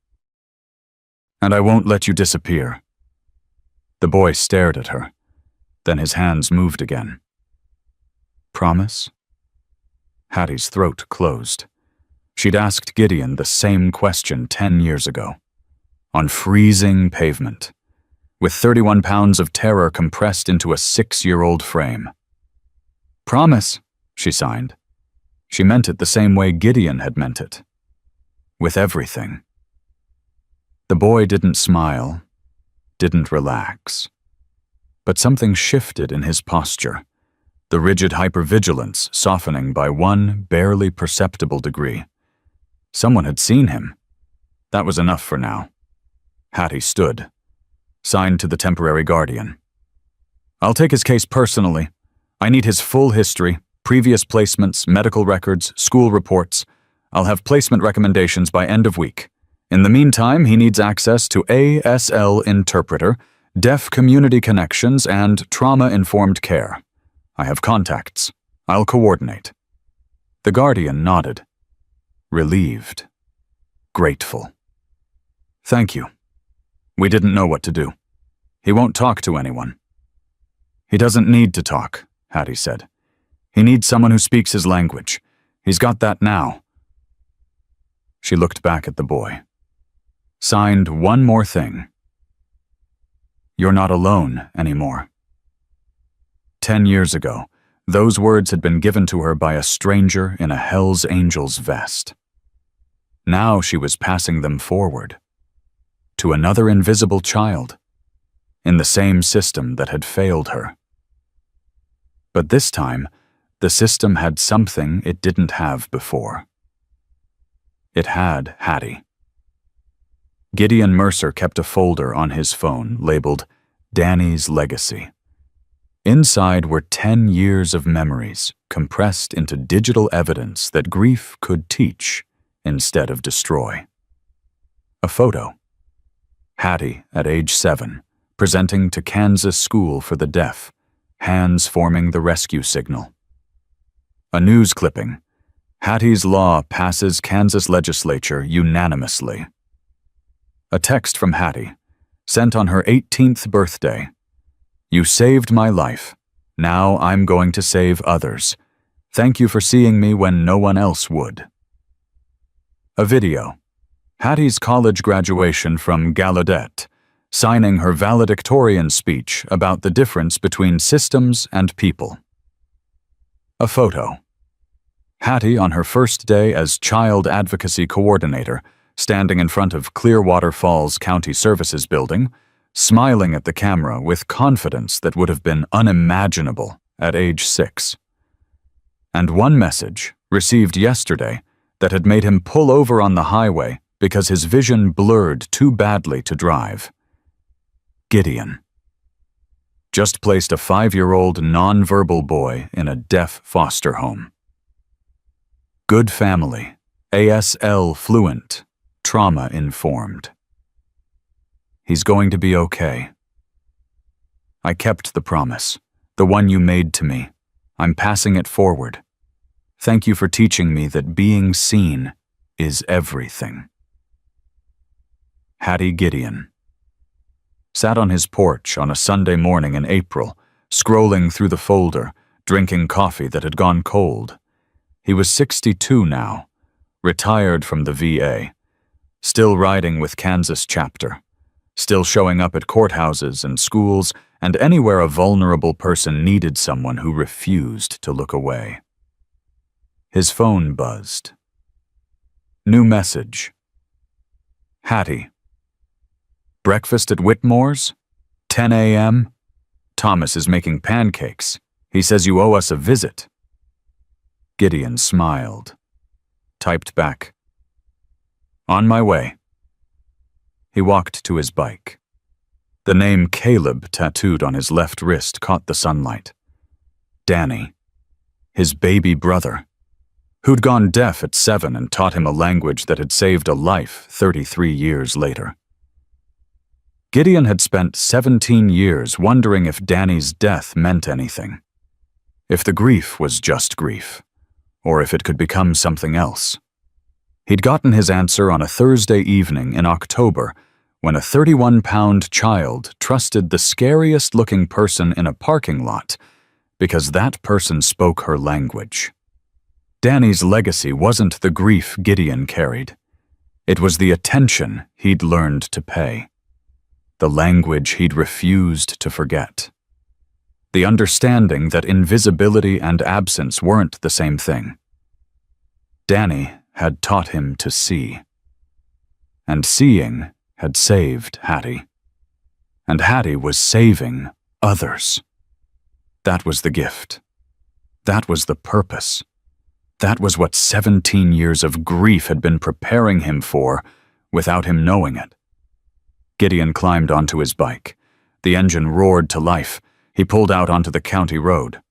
[SPEAKER 1] And I won't let you disappear." The boy stared at her. Then his hands moved again. "Promise?" Hattie's throat closed. She'd asked Gideon the same question 10 years ago. On freezing pavement, with 31 pounds of terror compressed into a 6-year-old frame. "Promise," she signed. She meant it the same way Gideon had meant it. With everything. The boy didn't smile, didn't relax. But something shifted in his posture, the rigid hypervigilance softening by one barely perceptible degree. Someone had seen him. That was enough for now. Hattie stood. Signed to the temporary guardian. "I'll take his case personally. I need his full history, previous placements, medical records, school reports. I'll have placement recommendations by end of week. In the meantime, he needs access to ASL interpreter, deaf community connections, and trauma-informed care. I have contacts. I'll coordinate." The guardian nodded. Relieved. Grateful. "Thank you. We didn't know what to do. He won't talk to anyone." "He doesn't need to talk," Hattie said. "He needs someone who speaks his language. He's got that now." She looked back at the boy. Signed one more thing. "You're not alone anymore." 10 years ago, those words had been given to her by a stranger in a Hell's Angels vest. Now she was passing them forward. To another invisible child. In the same system that had failed her. But this time, the system had something it didn't have before. It had Hattie. Gideon Mercer kept a folder on his phone labeled Danny's Legacy. Inside were 10 years of memories compressed into digital evidence that grief could teach instead of destroy. A photo. Hattie, at age 7, presenting to Kansas School for the Deaf, hands forming the rescue signal. A news clipping. Hattie's law passes Kansas legislature unanimously. A text from Hattie, sent on her 18th birthday. You saved my life. Now I'm going to save others. Thank you for seeing me when no one else would. A video. Hattie's college graduation from Gallaudet, signing her valedictorian speech about the difference between systems and people. A photo. Hattie on her first day as Child Advocacy Coordinator, standing in front of Clearwater Falls County Services Building, smiling at the camera with confidence that would have been unimaginable at age 6. And one message, received yesterday, that had made him pull over on the highway because his vision blurred too badly to drive. Gideon. Just placed a 5-year-old nonverbal boy in a deaf foster home. Good family, ASL fluent, trauma-informed. He's going to be okay. I kept the promise, the one you made to me. I'm passing it forward. Thank you for teaching me that being seen is everything. Hattie Gideon. Sat on his porch on a Sunday morning in April, scrolling through the folder, drinking coffee that had gone cold. He was 62 now, retired from the VA, still riding with Kansas chapter, still showing up at courthouses and schools and anywhere a vulnerable person needed someone who refused to look away. His phone buzzed. New message. Hattie. Breakfast at Whitmore's? 10 a.m.? Thomas is making pancakes. He says you owe us a visit. Gideon smiled. Typed back. On my way. He walked to his bike. The name Caleb tattooed on his left wrist caught the sunlight. Danny. His baby brother, who'd gone deaf at 7 and taught him a language that had saved a life 33 years later. Gideon had spent 17 years wondering if Danny's death meant anything. If the grief was just grief, or if it could become something else. He'd gotten his answer on a Thursday evening in October when a 31-pound child trusted the scariest-looking person in a parking lot because that person spoke her language. Danny's legacy wasn't the grief Gideon carried. It was the attention he'd learned to pay. The language he'd refused to forget. The understanding that invisibility and absence weren't the same thing. Danny had taught him to see. And seeing had saved Hattie. And Hattie was saving others. That was the gift. That was the purpose. That was what 17 years of grief had been preparing him for without him knowing it. Gideon climbed onto his bike. The engine roared to life. He pulled out onto the county road.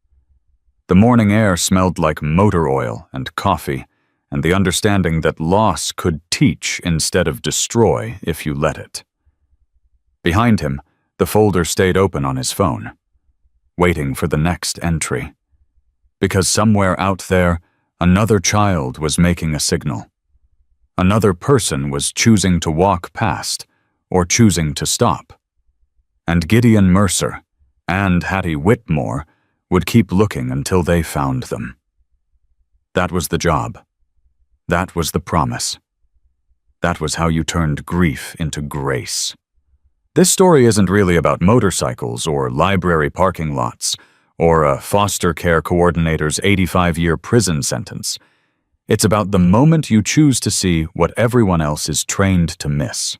[SPEAKER 1] The morning air smelled like motor oil and coffee, and the understanding that loss could teach instead of destroy if you let it. Behind him, the folder stayed open on his phone, waiting for the next entry. Because somewhere out there, another child was making a signal. Another person was choosing to walk past or choosing to stop. And Gideon Mercer and Hattie Whitmore would keep looking until they found them. That was the job. That was the promise. That was how you turned grief into grace. This story isn't really about motorcycles or library parking lots or a foster care coordinator's 85-year prison sentence. It's about the moment you choose to see what everyone else is trained to miss.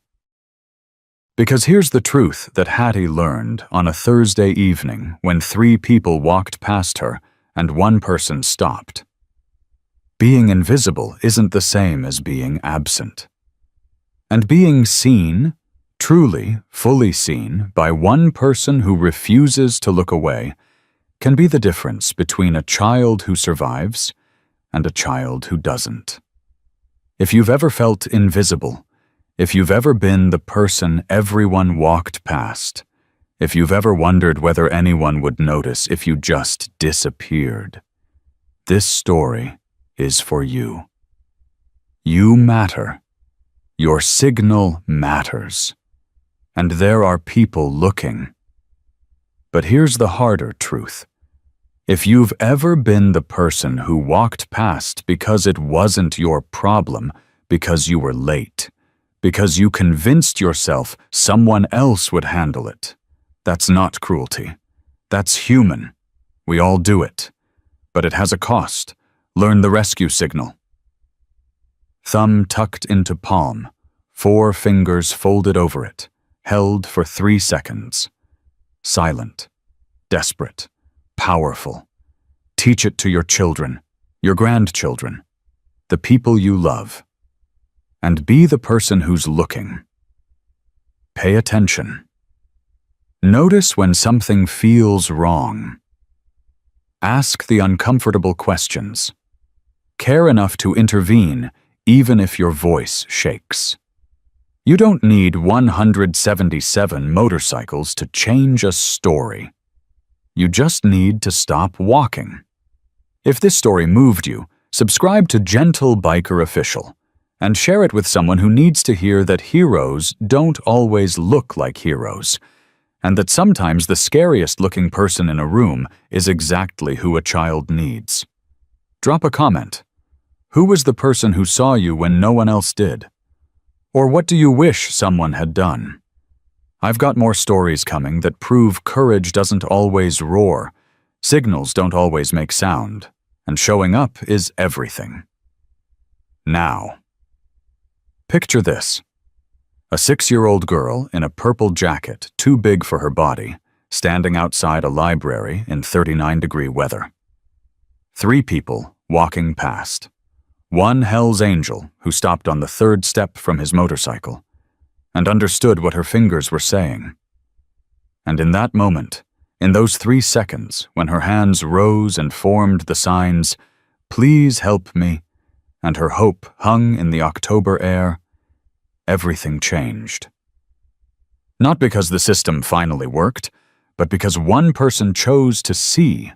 [SPEAKER 1] Because here's the truth that Hattie learned on a Thursday evening when 3 people walked past her and 1 person stopped. Being invisible isn't the same as being absent. And being seen, truly, fully seen, by one person who refuses to look away can be the difference between a child who survives and a child who doesn't. If you've ever felt invisible, if you've ever been the person everyone walked past, if you've ever wondered whether anyone would notice if you just disappeared, this story is for you. You matter. Your signal matters. And there are people looking. But here's the harder truth. If you've ever been the person who walked past because it wasn't your problem, because you were late, because you convinced yourself someone else would handle it, that's not cruelty. That's human. We all do it. But it has a cost. Learn the rescue signal. Thumb tucked into palm, 4 fingers folded over it, held for 3 seconds. Silent, desperate, powerful. Teach it to your children, your grandchildren, the people you love. And be the person who's looking. Pay attention. Notice when something feels wrong. Ask the uncomfortable questions. Care enough to intervene even if your voice shakes. You don't need 177 motorcycles to change a story. You just need to stop walking. If this story moved you, subscribe to Gentle Biker Official and share it with someone who needs to hear that heroes don't always look like heroes, and that sometimes the scariest-looking person in a room is exactly who a child needs. Drop a comment. Who was the person who saw you when no one else did? Or what do you wish someone had done? I've got more stories coming that prove courage doesn't always roar, signals don't always make sound, and showing up is everything. Now. Picture this. A 6-year-old girl in a purple jacket too big for her body, standing outside a library in 39-degree weather. 3 people walking past. 1 Hell's Angel who stopped on the 3rd step from his motorcycle and understood what her fingers were saying. And in that moment, in those 3 seconds, when her hands rose and formed the signs, "Please help me," and her hope hung in the October air, everything changed. Not because the system finally worked, but because one person chose to see